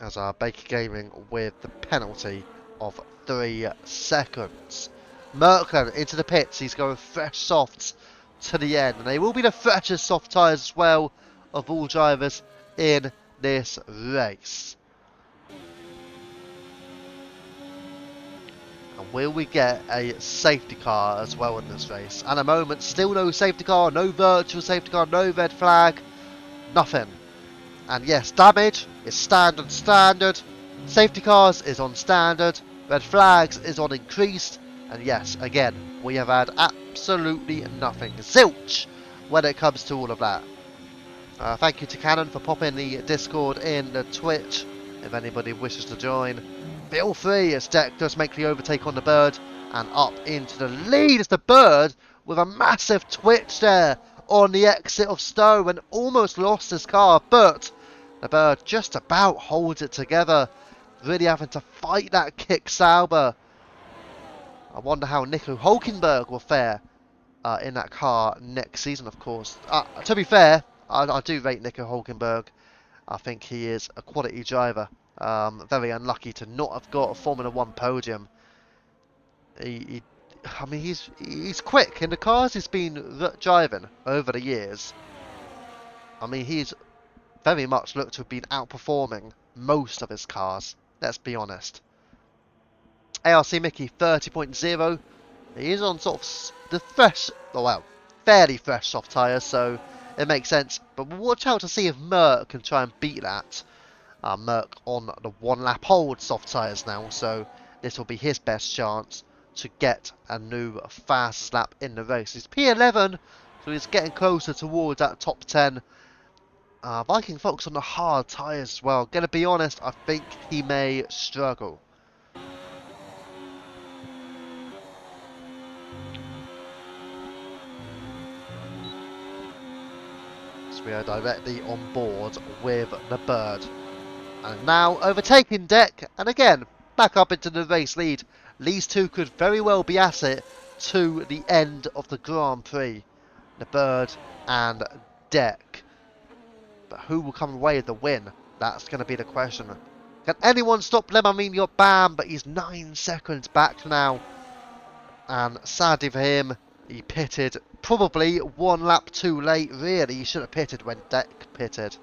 As our Baker Gaming with the penalty of 3 seconds. Merkland into the pits. He's going fresh softs to the end. And they will be the freshest soft tyres as well of all drivers in this race. And will we get a safety car as well in this race? At the moment, still no safety car, no virtual safety car, no red flag, nothing. And yes, damage is standard. Safety cars is on standard. Red flags is on increased. And yes, again, we have had absolutely nothing. Zilch when it comes to all of that. Thank you to Cannon for popping the Discord in the Twitch. If anybody wishes to join, feel free as Deck does make the overtake on the Bird. And up into the lead. It's the Bird with a massive twitch there on the exit of Stowe and almost lost his car. But the Bird just about holds it together. Really having to fight that kick Sauber. I wonder how Nico Hulkenberg will fare in that car next season, of course. To be fair, I do rate Nico Hulkenberg. I think he is a quality driver. Very unlucky to not have got a Formula 1 podium. I mean, he's quick in the cars he's been driving over the years. I mean, he's very much looked to have been outperforming most of his cars. Let's be honest. ARC Mickey 30.0. He is on sort of the fresh, well, fairly fresh soft tyres, so it makes sense. But we'll watch out to see if Merck can try and beat that. Merck on the 1 lap hold soft tyres now, so this will be his best chance to get a new fastest lap in the race. He's P11, so he's getting closer towards that top 10. Viking Fox on the hard tyres as well. Gonna be honest, I think he may struggle. So we are directly on board with the Bird. And now overtaking Deck, and again, back up into the race lead. These two could very well be at it to the end of the Grand Prix. The Bird and Deck. But who will come away with the win? That's going to be the question. Can anyone stop them? I mean, you're Bam, but he's 9 seconds back now. And sadly for him, he pitted probably 1 lap too late. Really, he should have pitted when Deck pitted.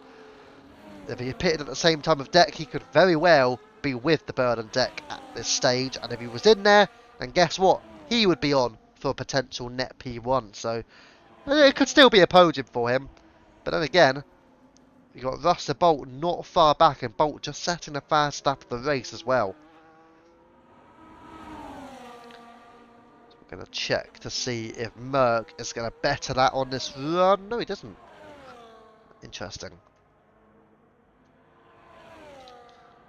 If he had pitted at the same time of Deck, he could very well be with the Bird and Deck at this stage. And if he was in there, then guess what? He would be on for a potential net P1. So it could still be a podium for him. But then again, you got Russell Bolt not far back, and Bolt just setting the fast lap of the race as well. So we're going to check to see if Merck is going to better that on this run. No, he doesn't. Interesting.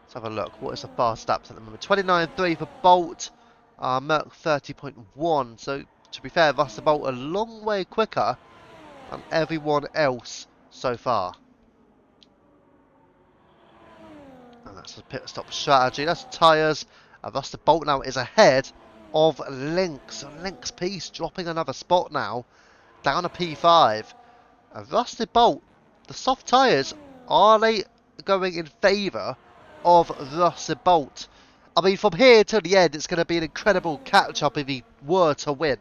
Let's have a look. What is the fast laps at the moment? 29.3 for Bolt. Merck 30.1. So, to be fair, Russell Bolt a long way quicker than everyone else so far. And that's a pit stop strategy. That's tyres. Russell Bolt now is ahead of Lynx. So Lynx Piece dropping another spot now. Down to P5. Rusty Bolt, the soft tyres, are they going in favour of Rusty Bolt? I mean, from here till the end, it's going to be an incredible catch-up if he were to win.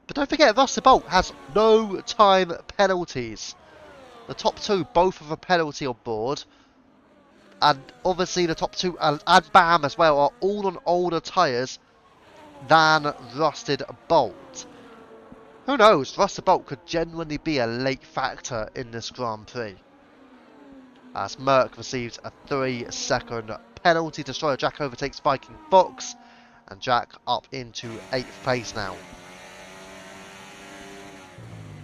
But don't forget, Rusty Bolt has no time penalties. The top two both have a penalty on board. And obviously the top two, and Bam as well, are all on older tyres than Rusted Bolt. Who knows, Rusted Bolt could genuinely be a late factor in this Grand Prix. As Merck receives a 3-second penalty. Destroyer Jack overtakes Viking Fox. And Jack up into 8th place now.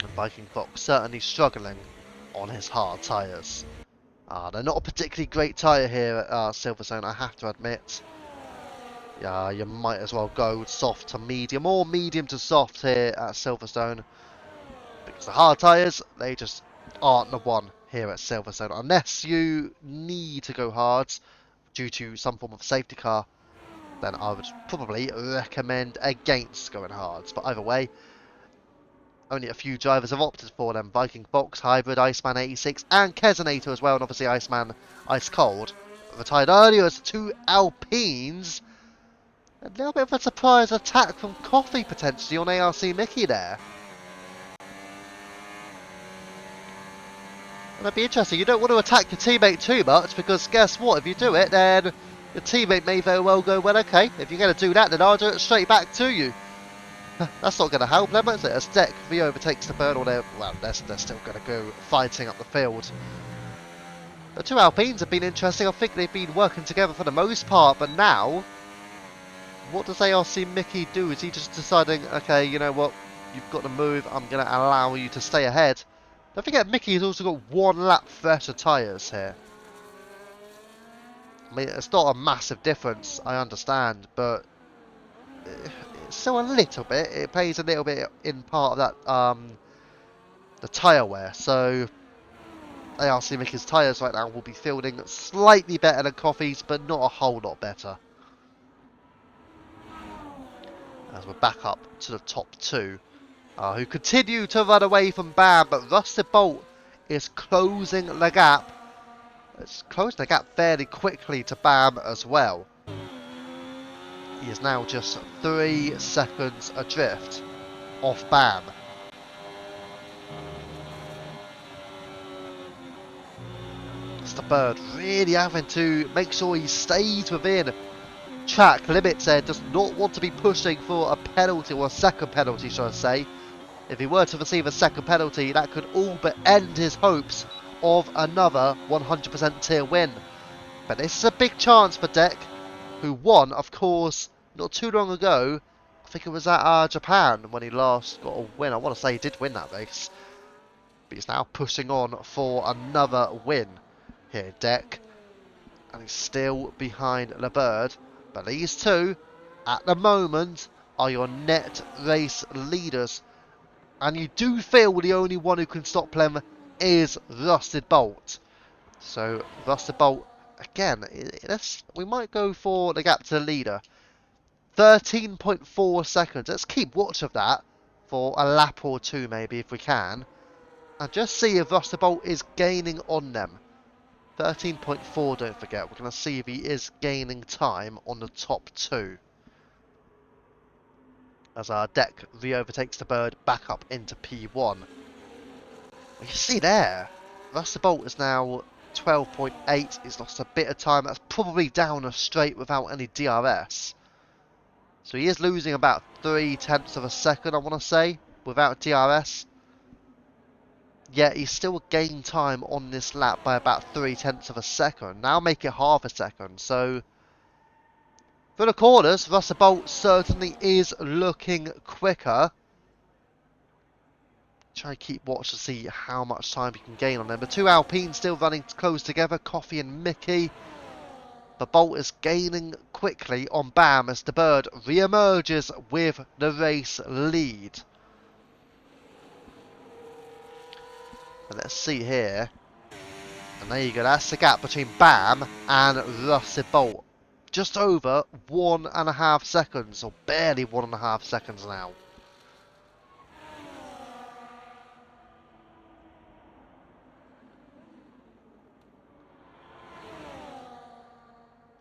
And Viking Fox certainly struggling on his hard tyres. They're not a particularly great tyre here at Silverstone, I have to admit. Yeah, you might as well go soft to medium, or medium to soft here at Silverstone. Because the hard tyres, they just aren't the one here at Silverstone, unless you need to go hards due to some form of safety car, then I would probably recommend against going hards. But either way, only a few drivers have opted for them. Viking Fox, Hybrid, Iceman 86, and Kesonator as well, and obviously Iceman Ice Cold. Retired earlier as 2 Alpines. A little bit of a surprise attack from Coffee potentially on ARC Mickey there. And that'd be interesting. You don't want to attack your teammate too much, because guess what? If you do it, then your teammate may very well go, well, okay, if you're going to do that, then I'll do it straight back to you. That's not going to help them, is it? As Deck overtakes the bird, or they're still going to go fighting up the field. The 2 Alpines have been interesting. I think they've been working together for the most part, but now, what does ARC Mickey do? Is he just deciding, okay, you know what, you've got to move, I'm going to allow you to stay ahead? Don't forget, Mickey has also got 1 lap fresher tyres here. I mean, it's not a massive difference, I understand, but it's still a little bit. It plays a little bit in part of that, the tyre wear. So ARC Mickey's tyres right now will be fielding slightly better than Coffee's, but not a whole lot better. As we're back up to the top 2, who continue to run away from Bam, but Rusted Bolt is closing the gap. It's closing the gap fairly quickly to Bam as well. He is now just 3 seconds adrift off Bam. It's the bird really having to make sure he stays within track limits there. Does not want to be pushing for a penalty, or a second penalty should I say. If he were to receive a second penalty, that could all but end his hopes of another 100% tier win. But this is a big chance for Deck, who won, of course, not too long ago. I think it was at Japan when he last got a win. I want to say he did win that race. But he's now pushing on for another win here, Deck. And he's still behind the bird. But these two, at the moment, are your net race leaders. And you do feel the only one who can stop them is Rusted Bolt. So, Rusted Bolt, again, we might go for the gap to the leader. 13.4 seconds. Let's keep watch of that for a lap or two, maybe, if we can. And just see if Rusted Bolt is gaining on them. 13.4, don't forget. We're going to see if he is gaining time on the top 2. As our Deck re-overtakes the bird back up into P1. Well, you see there, Rusted Bolt is now 12.8. He's lost a bit of time. That's probably down a straight without any DRS. So he is losing about 0.3 of a second, I want to say, without DRS. Yet he's still gained time on this lap by about 0.3 of a second. Now make it half a second. So for the corners, Rusted Bolt certainly is looking quicker. Try and keep watch to see how much time you can gain on them. The 2 Alpines still running close together, Coffee and Mickey. The Bolt is gaining quickly on Bam as the bird re-emerges with the race lead. And let's see here. And there you go, that's the gap between Bam and Rusted Bolt. Just over 1.5 seconds, or barely 1.5 seconds now.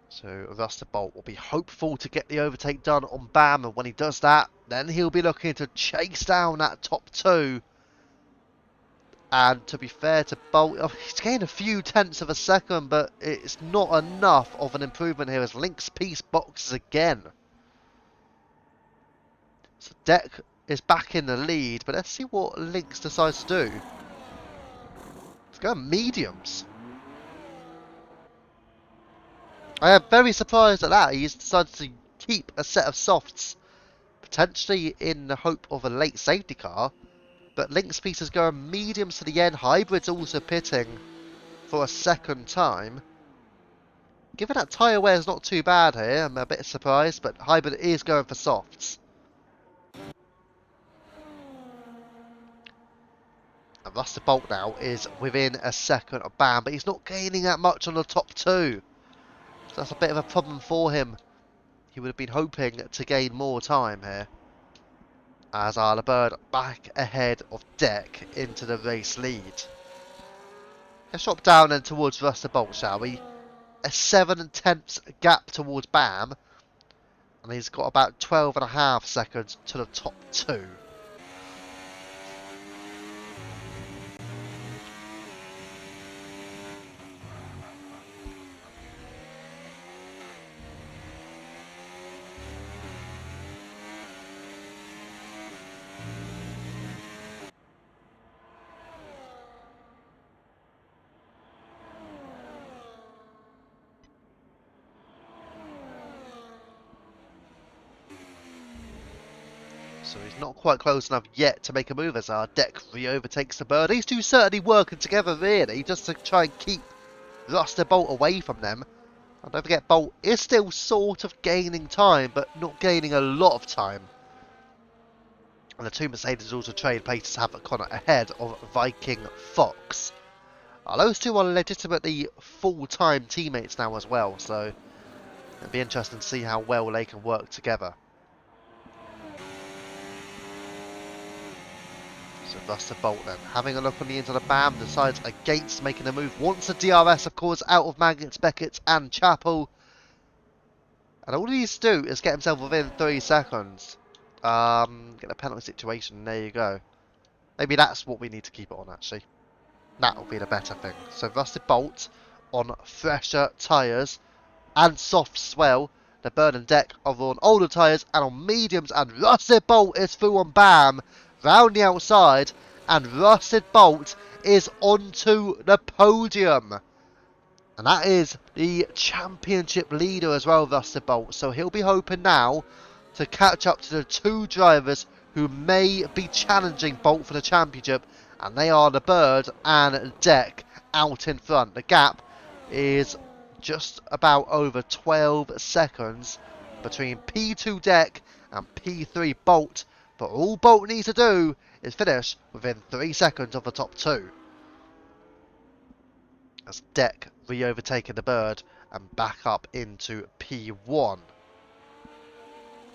So Rusted Bolt will be hopeful to get the overtake done on Bam, and when he does that, then he'll be looking to chase down that top 2. And to be fair to Bolt, he's gained a few tenths of a second, but it's not enough of an improvement here as Link's piece boxes again. So Deck is back in the lead, but let's see what Lynx decides to do. Let's go mediums. I am very surprised at that. He's decided to keep a set of softs, potentially in the hope of a late safety car. But Link's piece is going mediums to the end. Hybrid's also pitting for a second time. Given that tyre wear is not too bad here, I'm a bit surprised, but Hybrid is going for softs. And Rusty Bolt now is within a second of Bam, but he's not gaining that much on the top two. So that's a bit of a problem for him. He would have been hoping to gain more time here. As the Bird back ahead of Deck into the race lead. Let's drop down then towards Rusty Bolt, shall we? A 7/10 gap towards Bam. And he's got about 12.5 seconds to the top two. So he's not quite close enough yet to make a move as our Deck re-overtakes the Bird. These two certainly working together really, just to try and keep Rusty Bolt away from them. And don't forget, Bolt is still sort of gaining time, but not gaining a lot of time. And the two Mercedes also trade places, have Connor ahead of Viking Fox. Those two are legitimately full-time teammates now as well, so it'll be interesting to see how well they can work together. So Rusty Bolt then, having a look on the inside of Bam, decides against making a move. Wants a DRS, of course, out of Magnets, Beckett and Chapel. And all he needs to do is get himself within 3 seconds. Get a penalty situation, there you go. Maybe that's what we need to keep it on, actually. That will be the better thing. So Rusty Bolt on fresher tyres and softs as well. The Bird and Deck are on older tyres and on mediums, and Rusty Bolt is through on Bam. Round the outside, and Rusty Bolt is onto the podium. And that is the championship leader as well, Rusty Bolt. So he'll be hoping now to catch up to the two drivers who may be challenging Bolt for the championship. And they are the Bird and Deck out in front. The gap is just about over 12 seconds between P2 Deck and P3 Bolt. But all Bolt needs to do is finish within 3 seconds of the top two. As Deck re-overtaking the Bird and back up into P1.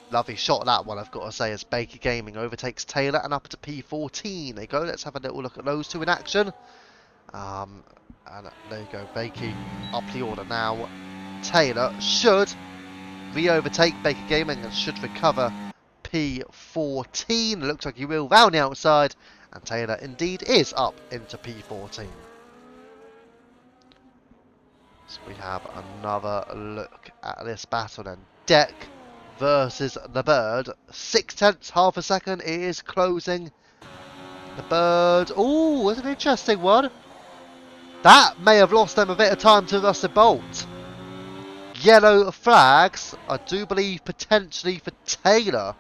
Lovely shot that one, I've got to say, as Baker Gaming overtakes Taylor and up to P14. There you go, let's have a little look at those two in action. And there you go, Baker up the order now. Taylor should re-overtake Baker Gaming and should recover P14. It looks like he will round the outside, and Taylor indeed is up into P14. So we have another look at this battle then. Deck versus the Bird. 0.6, half a second. It is closing. The Bird. Oh, that's an interesting one. That may have lost them a bit of time to Rusty Bolt. Yellow flags, I do believe, potentially for Taylor.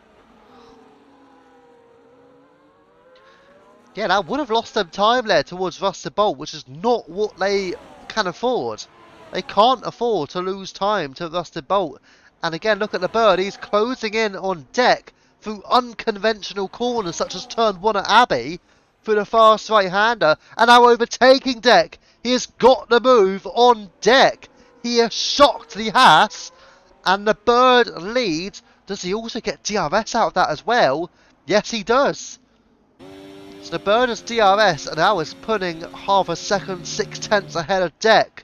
Yeah, that would have lost them time there towards Rusty Bolt, which is not what they can afford. They can't afford to lose time to Rusty Bolt. And again, look at the Bird. He's closing in on Deck through unconventional corners such as turn 1 at Abbey through the fast right-hander. And now overtaking Deck. He has got the move on Deck. He has shocked the Haas. And the Bird leads. Does he also get DRS out of that as well? Yes, he does. So the Bird has DRS and now is putting half a second, 0.6 ahead of Deck.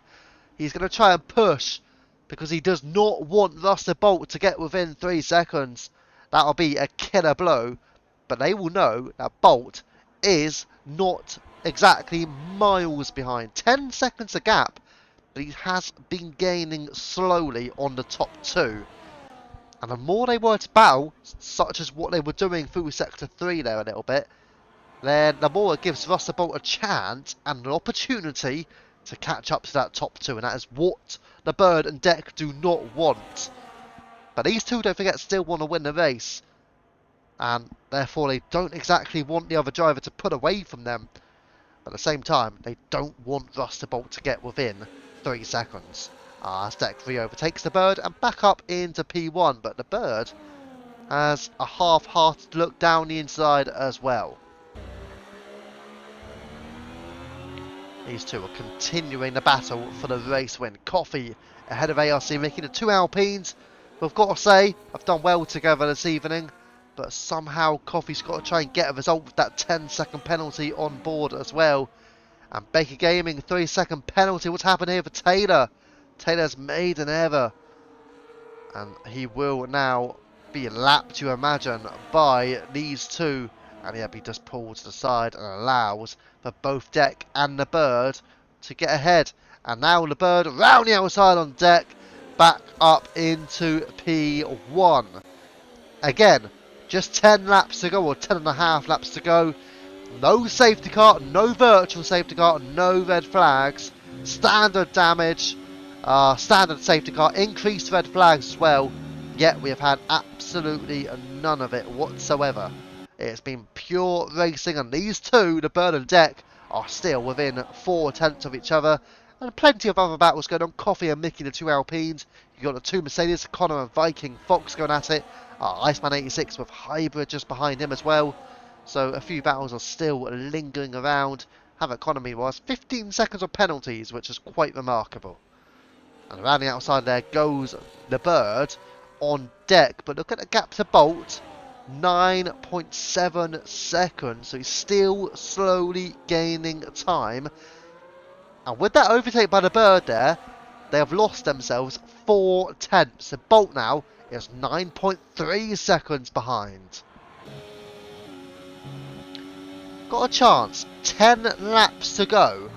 He's going to try and push because he does not want Rusty Bolt to get within 3 seconds. That'll be a killer blow. But they will know that Bolt is not exactly miles behind. 10 seconds a gap, but he has been gaining slowly on the top two. And the more they were to battle, such as what they were doing through Sector 3 there a little bit, then the more it gives Rusty Bolt a chance and an opportunity to catch up to that top two. And that is what the Bird and Deck do not want. But these two, don't forget, still want to win the race. And therefore they don't exactly want the other driver to put away from them. But at the same time, they don't want Rusty Bolt to get within 3 seconds. As Deck re-overtakes the Bird and back up into P1. But the Bird has a half-hearted look down the inside as well. These two are continuing the battle for the race win. Coffee ahead of ARC Ricky. The two Alpines, who I've got to say, have done well together this evening. But somehow Coffee's got to try and get a result with that 10-second penalty on board as well. And Baker Gaming, 3-second penalty. What's happened here for Taylor? Taylor's made an error. And he will now be lapped, you imagine, by these two. And yep, he just pulls to the side and allows for both Deck and the Bird to get ahead. And now the Bird round the outside on Deck, back up into P1. Again, just 10 laps to go, or 10.5 laps to go. No safety car, no virtual safety car, no red flags. Standard damage, standard safety car, increased red flags as well. Yet we have had absolutely none of it whatsoever. It's been pure racing, and these two, the Bird and Deck, are still within 4/10 of each other. And plenty of other battles going on. Coffee and Mickey, the two Alpines. You've got the two Mercedes, Connor and Viking Fox going at it. Iceman 86 with Hybrid just behind him as well. So a few battles are still lingering around. Havoc Economy was 15 seconds of penalties, which is quite remarkable. And around the outside there goes the Bird on Deck. But look at the gap to Bolt. 9.7 seconds. So he's still slowly gaining time. And with that overtake by the Bird there, they have lost themselves 4/10. So Bolt now is 9.3 seconds behind. Got a chance. 10 laps to go.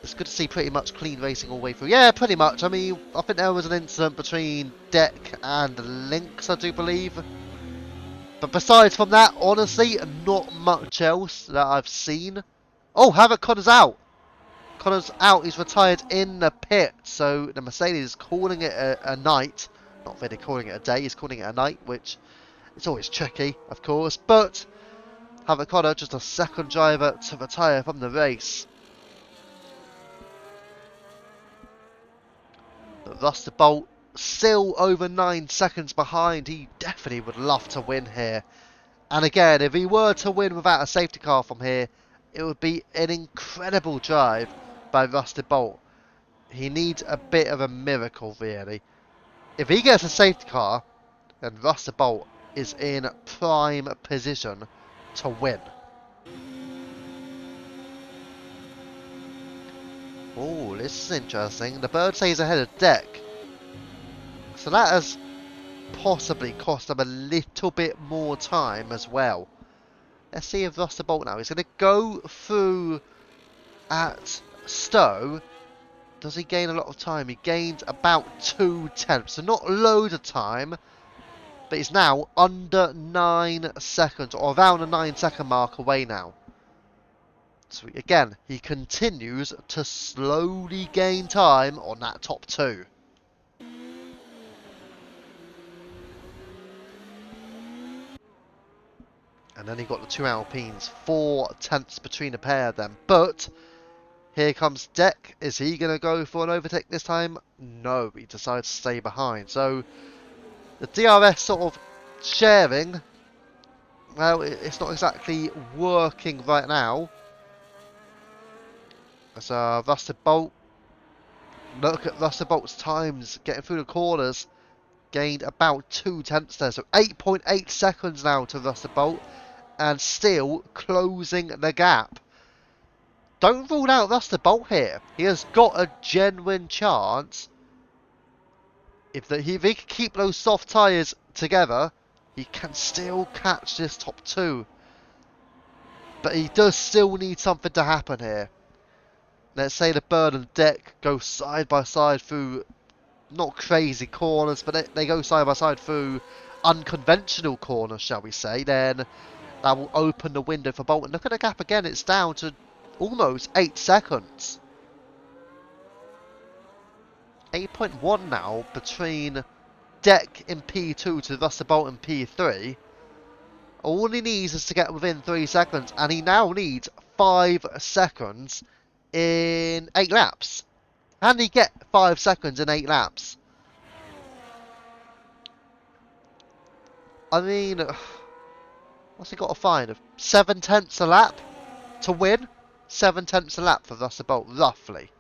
It's good to see pretty much clean racing all the way through. Yeah, pretty much. I mean, I think there was an incident between Deck and Lynx, I do believe. But besides from that, honestly, not much else that I've seen. Oh, Havoc Connor's out. Connor's out. He's retired in the pit. So the Mercedes is calling it a night. Not really calling it a day. He's calling it a night, which is always tricky, of course. But Havoc Connor, just a second driver to retire from the race. But Rusted Bolt still over 9 seconds behind. He definitely would love to win here. And again, if he were to win without a safety car from here, it would be an incredible drive by Rusted Bolt. He needs a bit of a miracle, really. If he gets a safety car, then Rusted Bolt is in prime position to win. Oh, this is interesting. The Bird says ahead of Deck. So that has possibly cost them a little bit more time as well. Let's see if Rusted Bolt now is going to go through at Stowe. Does he gain a lot of time? He gained about 2/10. So not loads of time. But he's now under 9 seconds. Or around the 9-second mark away now. So again, he continues to slowly gain time on that top two. And then he got the two Alpines, 4/10 between the pair of them. But here comes Deck. Is he going to go for an overtake this time? No, he decides to stay behind. So the DRS sort of sharing, well, it's not exactly working right now. As Rusted Bolt, look at Rusted Bolt's times getting through the corners. Gained about 2/10 there. So 8.8 seconds now to Rusted Bolt. And still closing the gap. Don't rule out Rusted Bolt here. He has got a genuine chance. If he can keep those soft tyres together, he can still catch this top two. But he does still need something to happen here. Let's say the Bird and Deck go side by side through, not crazy corners, but they go side by side through unconventional corners, shall we say. Then that will open the window for Bolt. And look at the gap again. It's down to almost 8 seconds. 8.1 now between Deck in P2 to Rusted Bolt in P3. All he needs is to get within 3 seconds. And he now needs 5 seconds in 8 laps. Can he get 5 seconds in 8 laps? I mean, what's he got to find? 7/10 a lap to win? 7/10 a lap for Russell Bolt, roughly.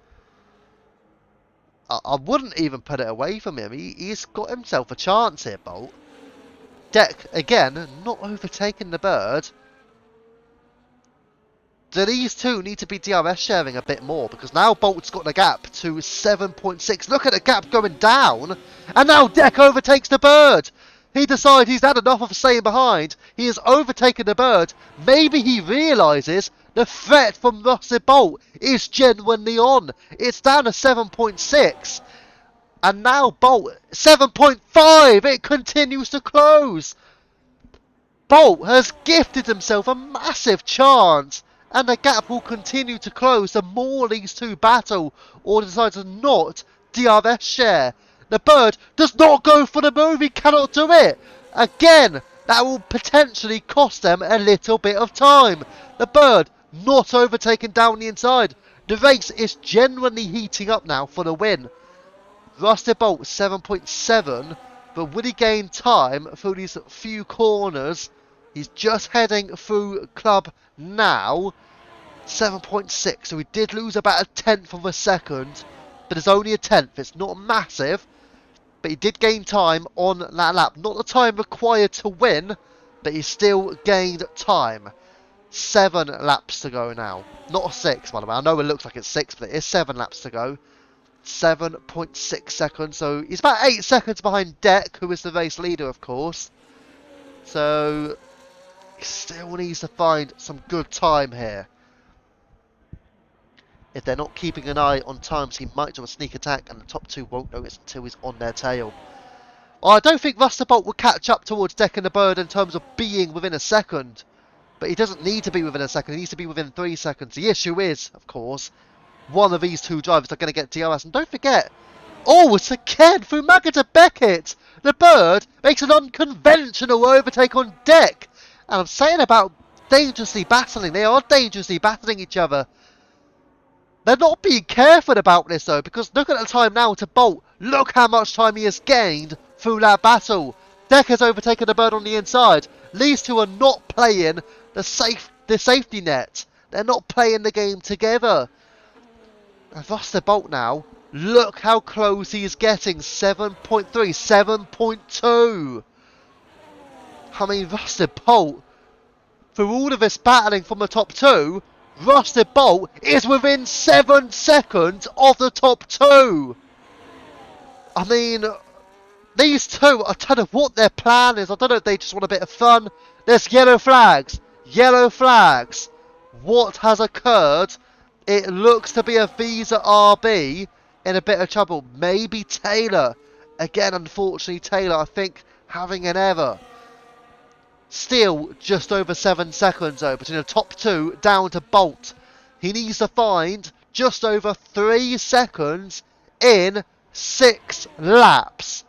I wouldn't even put it away from him. He's got himself a chance here, Bolt. Deck, again, not overtaking the bird. Do these two need to be DRS sharing a bit more? Because now Bolt's got the gap to 7.6. Look at the gap going down. And now Deck overtakes the bird. He decides he's had enough of staying behind. He has overtaken the bird. Maybe he realises the threat from Russell Bolt is genuinely on. It's down to 7.6. And now Bolt, 7.5. It continues to close. Bolt has gifted himself a massive chance. And the gap will continue to close the more these two battle or decide to not DRS share. The bird does not go for the move. He cannot do it. Again, that will potentially cost them a little bit of time. The bird not overtaken down the inside. The race is genuinely heating up now for the win. Rusty Bolt 7.7, but will he gain time through these few corners? He's just heading through club now. 7.6, so he did lose about a tenth of a second, but it's only a tenth. It's not massive, but he did gain time on that lap. Not the time required to win, but he still gained time. 7 laps to go now. Not 6, by the way. I know it looks like it's 6, but it is 7 laps to go. 7.6 seconds, so he's about 8 seconds behind Deck, who is the race leader, of course. So he still needs to find some good time here. If they're not keeping an eye on times, he might do a sneak attack, and the top two won't notice until he's on their tail. Well, I don't think Rusty Bolt will catch up towards Deck and the bird in terms of being within a second. But he doesn't need to be within a second, he needs to be within 3 seconds. The issue is, of course, one of these two drivers are going to get DRS. And don't forget, oh, it's again through Magda Beckett. The bird makes an unconventional overtake on Deck. And I'm saying about dangerously battling. They are dangerously battling each other. They're not being careful about this though, because look at the time now to Bolt. Look how much time he has gained through that battle. Deck has overtaken the bird on the inside. These two are not playing the safety net. They're not playing the game together. And Rusty Bolt now, look how close he is getting. 7.3, 7.2. I mean, Rusty Bolt, through all of this battling from the top two, Rusty Bolt is within 7 seconds of the top two. I mean, these two, I don't know what their plan is. I don't know if they just want a bit of fun. There's yellow flags. Yellow flags. What has occurred? It looks to be a Visa RB in a bit of trouble. Maybe Taylor. Again, unfortunately, Taylor, I think, having an error. Still just over 7 seconds though between the top two down to Bolt. He needs to find just over 3 seconds in 6 laps.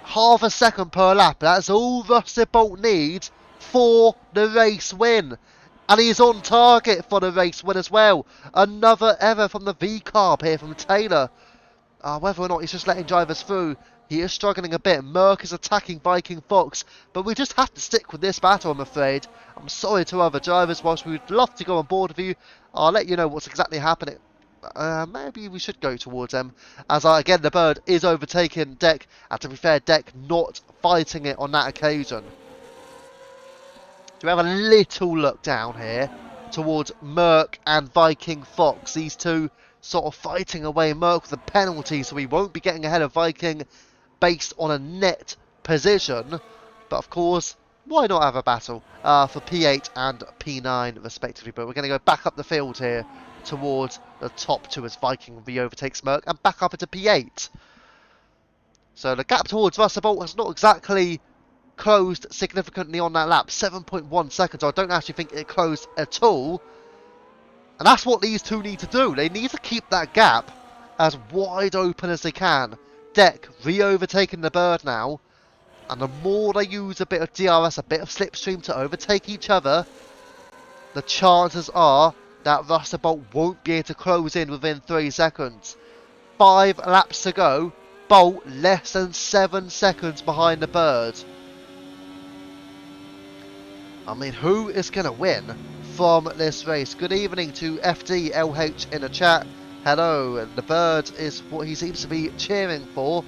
Half a second per lap. That's all Rusty Bolt needs for the race win. And he's on target for the race win as well. Another error from the V-carb here from Taylor. Whether or not he's just letting drivers through, he is struggling a bit. Merck is attacking Viking Fox, but we just have to stick with this battle, I'm afraid. I'm sorry to other drivers, whilst we would love to go on board with you, I'll let you know what's exactly happening. Maybe we should go towards them, as again the bird is overtaking Deck, and to be fair, Deck not fighting it on that occasion. Do we have a little look down here towards Merck and Viking Fox? These two sort of fighting away. Merck with a penalty, so he won't be getting ahead of Viking based on a net position. But of course, why not have a battle for P8 and P9 respectively. But we're going to go back up the field here towards the top two as Viking re-overtakes Merck and back up into P8. So the gap towards Rusty Bolt has not exactly closed significantly on that lap. 7.1 seconds. I don't actually think it closed at all. And that's what these two need to do. They need to keep that gap as wide open as they can. Deck re-overtaking the bird now. And the more they use a bit of DRS, a bit of slipstream to overtake each other, the chances are that Rusty Bolt won't be able to close in within 3 seconds. 5 laps to go. Bolt less than 7 seconds behind the bird. I mean, who is going to win from this race. Good evening to FDLH in the chat. Hello, the bird is what he seems to be cheering for.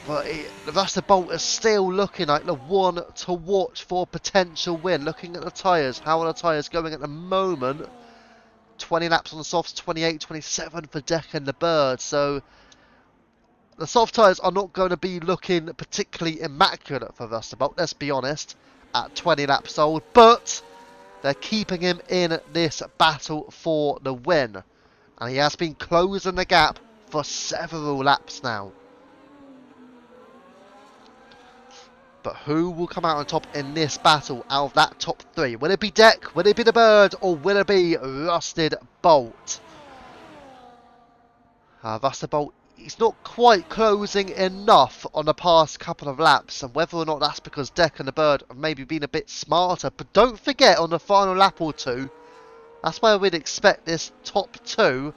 But the Rusted Bolt is still looking like the one to watch for potential win. Looking at the tyres, how are the tyres going at the moment? 20 laps on the softs, 28, 27 for Deck and the Bird. So the soft tyres are not going to be looking particularly immaculate for Rusted Bolt, let's be honest, at 20 laps old. But they're keeping him in this battle for the win. And he has been closing the gap for several laps now. But who will come out on top in this battle out of that top three? Will it be Deck? Will it be the Bird? Or will it be Rusted Bolt? Rusted Bolt, he's not quite closing enough on the past couple of laps. And whether or not that's because Deck and the Bird have maybe been a bit smarter. But don't forget, on the final lap or two, that's where we'd expect this top two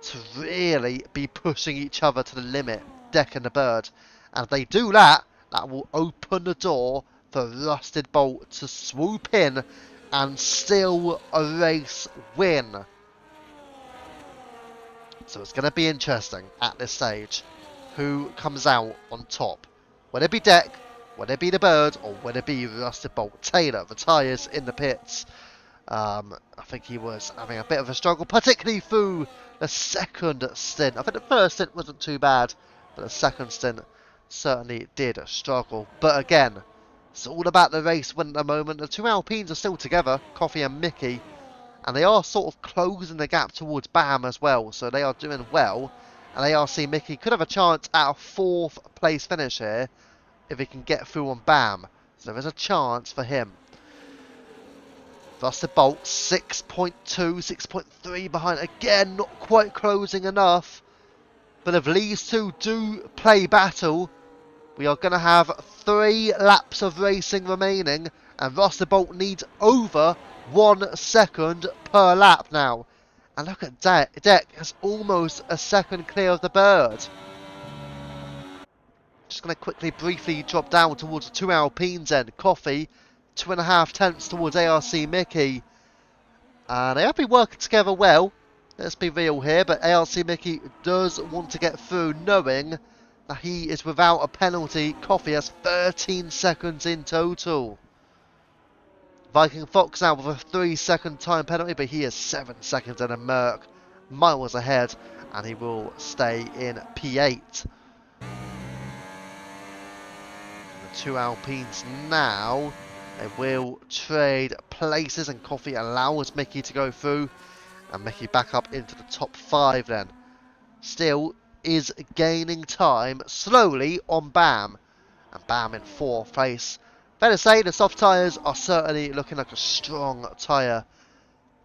to really be pushing each other to the limit. Deck and the Bird. And if they do that, that will open the door for Rusted Bolt to swoop in and steal a race win. So it's going to be interesting at this stage who comes out on top. Will it be Deck, will it be the Bird, or will it be Rusted Bolt? Taylor retires in the pits. I think he was having a bit of a struggle, particularly through the second stint. I think the first stint wasn't too bad, but the second stint certainly did struggle. But again, it's all about the race win at the moment. The two Alpines are still together, Coffee and Mickey, and they are sort of closing the gap towards Bam as well, so they are doing well. And ARC Mickey could have a chance at a 4th place finish here if he can get through on Bam. So there is a chance for him. Rusted Bolt 6.2, 6.3 behind. Again, not quite closing enough. But if these two do play battle, we are going to have 3 laps of racing remaining. And Rusted Bolt needs over 1 second per lap now. And look at Deck. Deck has almost a second clear of the Bird. Just going to quickly, briefly drop down towards the 2 Alpines end. Coffee, 2.5 tenths towards ARC Mickey. And they have been working together well. Let's be real here, but ARC Mickey does want to get through, knowing that he is without a penalty. Coffee has 13 seconds in total. Viking Fox now with a 3-second time penalty, but he is 7 seconds and a Merc miles ahead, and he will stay in P8. And the 2 Alpines now, they will trade places, and Coffee allows Mickey to go through. And Mickey back up into the top 5 then. Still is gaining time slowly on Bam. And Bam in 4th place. Fair to say the soft tyres are certainly looking like a strong tyre.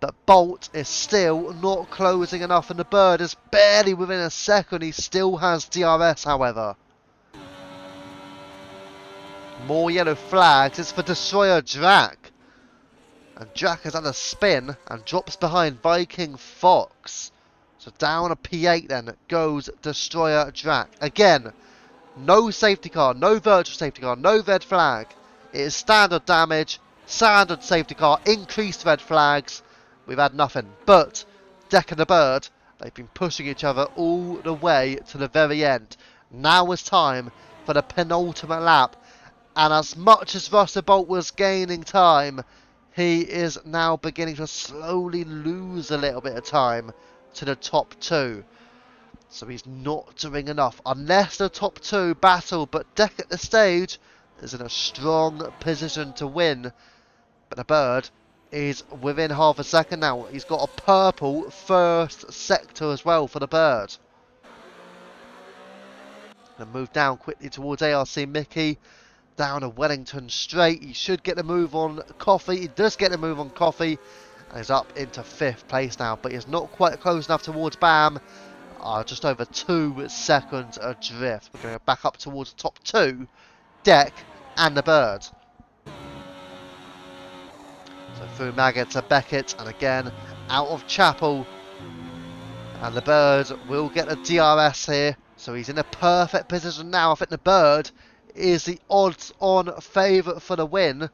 But Bolt is still not closing enough. And the Bird is barely within a second. He still has DRS however. More yellow flags. It's for Destroyer Drac. And Drac is at a spin and drops behind Viking Fox. So down a P8 then goes Destroyer Drac. Again, no safety car, no virtual safety car, no red flag. It is standard damage, standard safety car, increased red flags. We've had nothing. But Deck and the Bird, they've been pushing each other all the way to the very end. Now is time for the penultimate lap. And as much as Rusted Bolt was gaining time, he is now beginning to slowly lose a little bit of time to the top 2. So he's not doing enough unless the top 2 battle. But Deck at this stage is in a strong position to win. But the Bird is within half a second now. He's got a purple first sector as well for the Bird. And move down quickly towards ARC Mickey. Down a Wellington straight. He should get the move on Coffee. He does get the move on Coffee. And he's up into 5th place now. But he's not quite close enough towards Bam. Just over 2 seconds adrift. We're going to go back up towards the top 2. Deck and the Bird. So through Maggett to Beckett. And again out of Chapel. And the Bird will get a DRS here. So he's in a perfect position now. I think the Bird is the odds-on favourite for the win.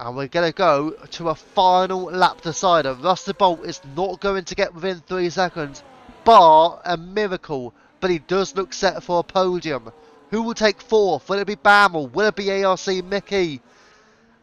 And we're going to go to a final lap decider. Rusty Bolt is not going to get within 3 seconds, bar a miracle. But he does look set for a podium. Who will take 4th? Will it be Bam or will it be ARC Mickey?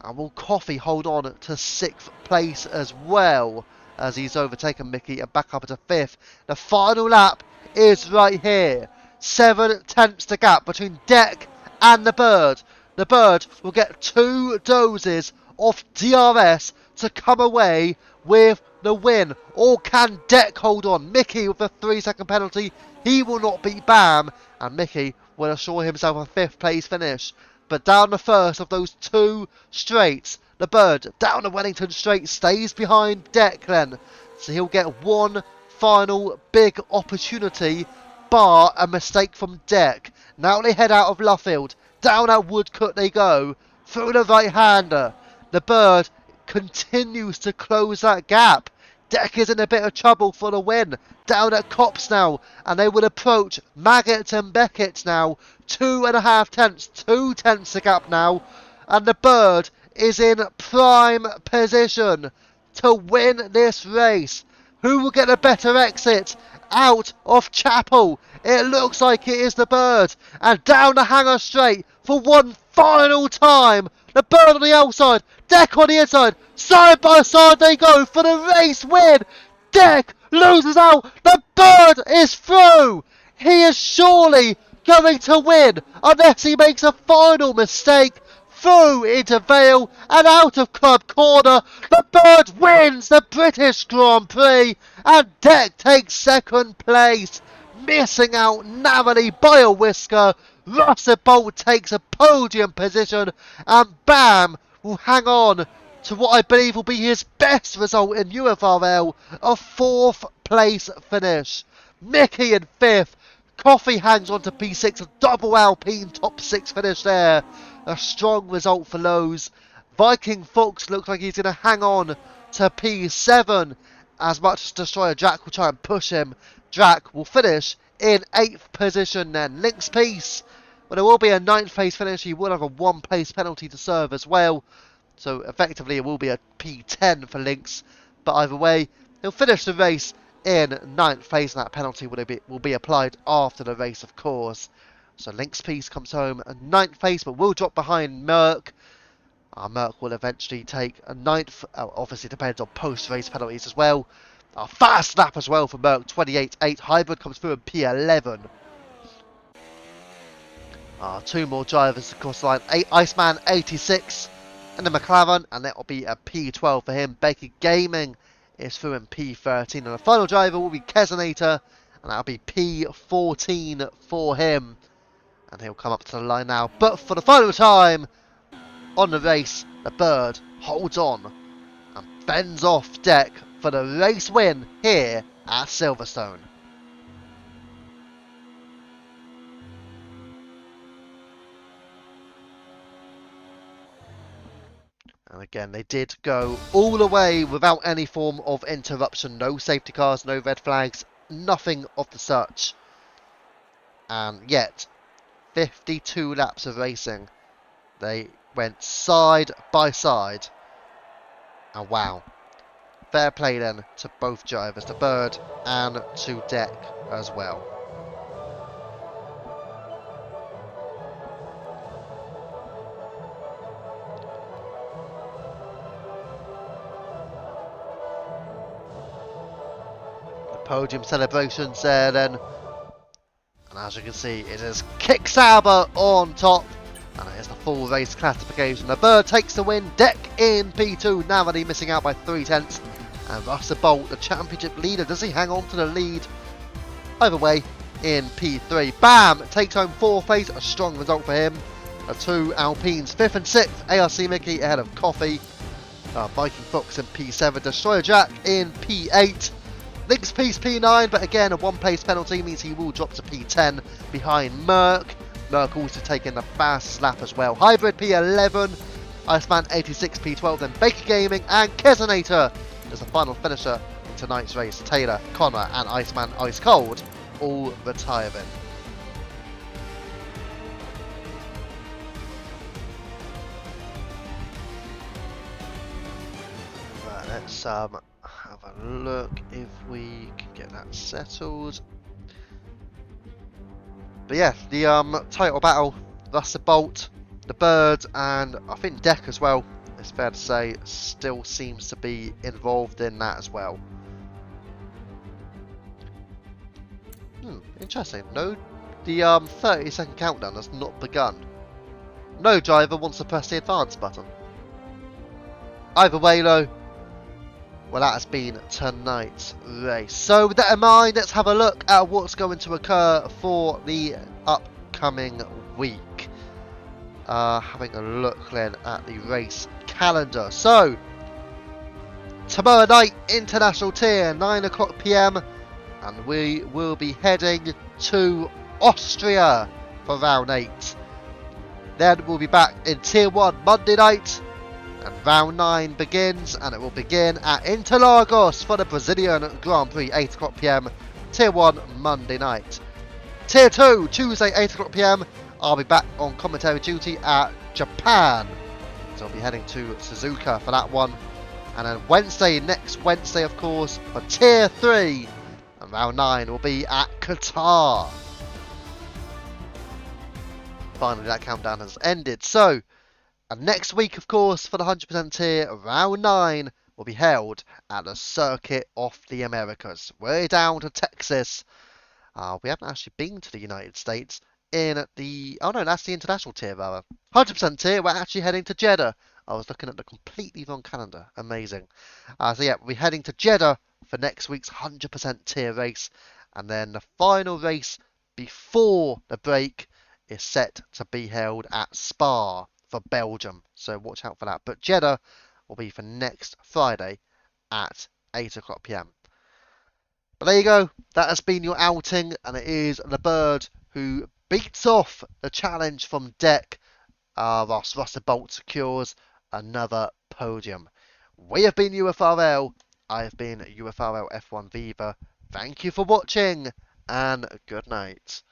And will Coffee hold on to 6th place as well, as he's overtaken Mickey and back up into 5th. The final lap is right here. 7 tenths to gap between Deck and the Bird. The Bird will get 2 doses of DRS to come away with the win. Or can Deck hold on? Mickey with a 3-second penalty. He will not beat Bam, and Mickey will assure himself a 5th place finish. But down the first of those 2 straights, the Bird down the Wellington straight stays behind Declan. So he'll get one final big opportunity, bar a mistake from Deck. Now they head out of Luffield. Down at Woodcut they go, through the right-hander. The Bird continues to close that gap. Deck is in a bit of trouble for the win. Down at Cops now, and they will approach Maggot and Beckett now. 2.5 tenths, 2 tenths to gap now. And the Bird is in prime position to win this race. Who will get a better exit out of Chapel? It looks like it is the Bird. And down the hanger straight for one final time. The Bird on the outside, Deck on the inside. Side by side they go for the race win. Deck loses out. The Bird is through. He is surely going to win unless he makes a final mistake. Through into Vale and out of Club Corner. The Bird wins the British Grand Prix and Deck takes 2nd place. Missing out narrowly by a whisker. Russell Bolt takes a podium position and Bam will hang on to what I believe will be his best result in UFRL, a 4th place finish. Mickey in 5th. Coffee hangs on to P6, a double Alpine top 6 finish there. A strong result for Lowe's. Viking Fox looks like he's going to hang on to P7. As much as Destroyer Jack will try and push him. Drac will finish in 8th position then. Lynx Peace, well, there will be a 9th place finish. He will have a 1 place penalty to serve as well. So effectively it will be a P10 for Lynx. But either way, he'll finish the race in 9th place, and that penalty will be applied after the race, of course. So Lynx Peace comes home at 9th place, but will drop behind Merc. Merc will eventually take a 9th. Obviously depends on post-race penalties as well. A fast lap as well for Merc, 28.8. Hybrid comes through in P11. 2 more drivers across the line. Iceman 86 and the McLaren, and that will be a P12 for him. Baker Gaming is through in P13, and the final driver will be Kesonator, and that'll be P14 for him. And he'll come up to the line now. But for the final time on the race, the Bird holds on and fends off Deck for the race win here at Silverstone. And again, they did go all the way without any form of interruption. No safety cars, no red flags, nothing of the such. And yet, 52 laps of racing. They went side by side. And wow. Fair play then to both drivers, to Bird and to Deck as well. Podium celebrations there then, and as you can see it is Kick Sauber on top, and it is the full race classification. The Bird takes the win, Deck in P2, narrowly missing out by 3 tenths, and Russell Bolt, the championship leader, does he hang on to the lead? Either way, in P3. Bam takes home 4th place, a strong result for him. The 2 Alpines 5th and 6th, ARC Mickey ahead of Coffee. Viking Fox in P7, Destroyer Jack in P8. Lynx Peace P9, but again a 1 place penalty means he will drop to P10 behind Merc. Merc also taking the fastest lap as well. Hybrid P11, Iceman 86 P12, then Baker Gaming and Kesonator as the final finisher in tonight's race. Taylor, Connor and Iceman Ice Cold all retiring. let's have a look if we can get that settled. But yeah, the title battle, that's the Bolt, the Bird, and I think Deck as well, it's fair to say, still seems to be involved in that as well. Interesting. No, the 30-second countdown has not begun. No driver wants to press the advance button. Either way though, well, that has been tonight's race. So with that in mind, let's have a look at what's going to occur for the upcoming week. Having a look then at the race calendar. So, tomorrow night, International Tier, 9 o'clock PM, and we will be heading to Austria for round 8. Then we'll be back in Tier 1 Monday night, and round 9 begins, and it will begin at Interlagos for the Brazilian Grand Prix, 8 o'clock PM, Tier 1 Monday night. Tier 2, Tuesday, 8 o'clock PM, I'll be back on commentary duty at Japan. So I'll be heading to Suzuka for that one. And then Wednesday, next Wednesday, of course, for Tier 3, and round 9 will be at Qatar. Finally, that countdown has ended. So, and next week, of course, for the 100% tier, round 9 will be held at the Circuit of the Americas. Way down to Texas. We haven't actually been to the United States in the... Oh no, that's the international tier, rather. 100% tier, we're actually heading to Jeddah. I was looking at the completely wrong calendar. Amazing. So yeah, we're heading to Jeddah for next week's 100% tier race. And then the final race before the break is set to be held at Spa for Belgium. So watch out for that. But Jeddah will be for next Friday at 8 o'clock PM. But there you go. That has been your outing. And it is the Bird who beats off the challenge from Deck. Whilst Russell Bolt secures another podium. We have been UFRL. I have been UFRL F1 Viva. Thank you for watching. And good night.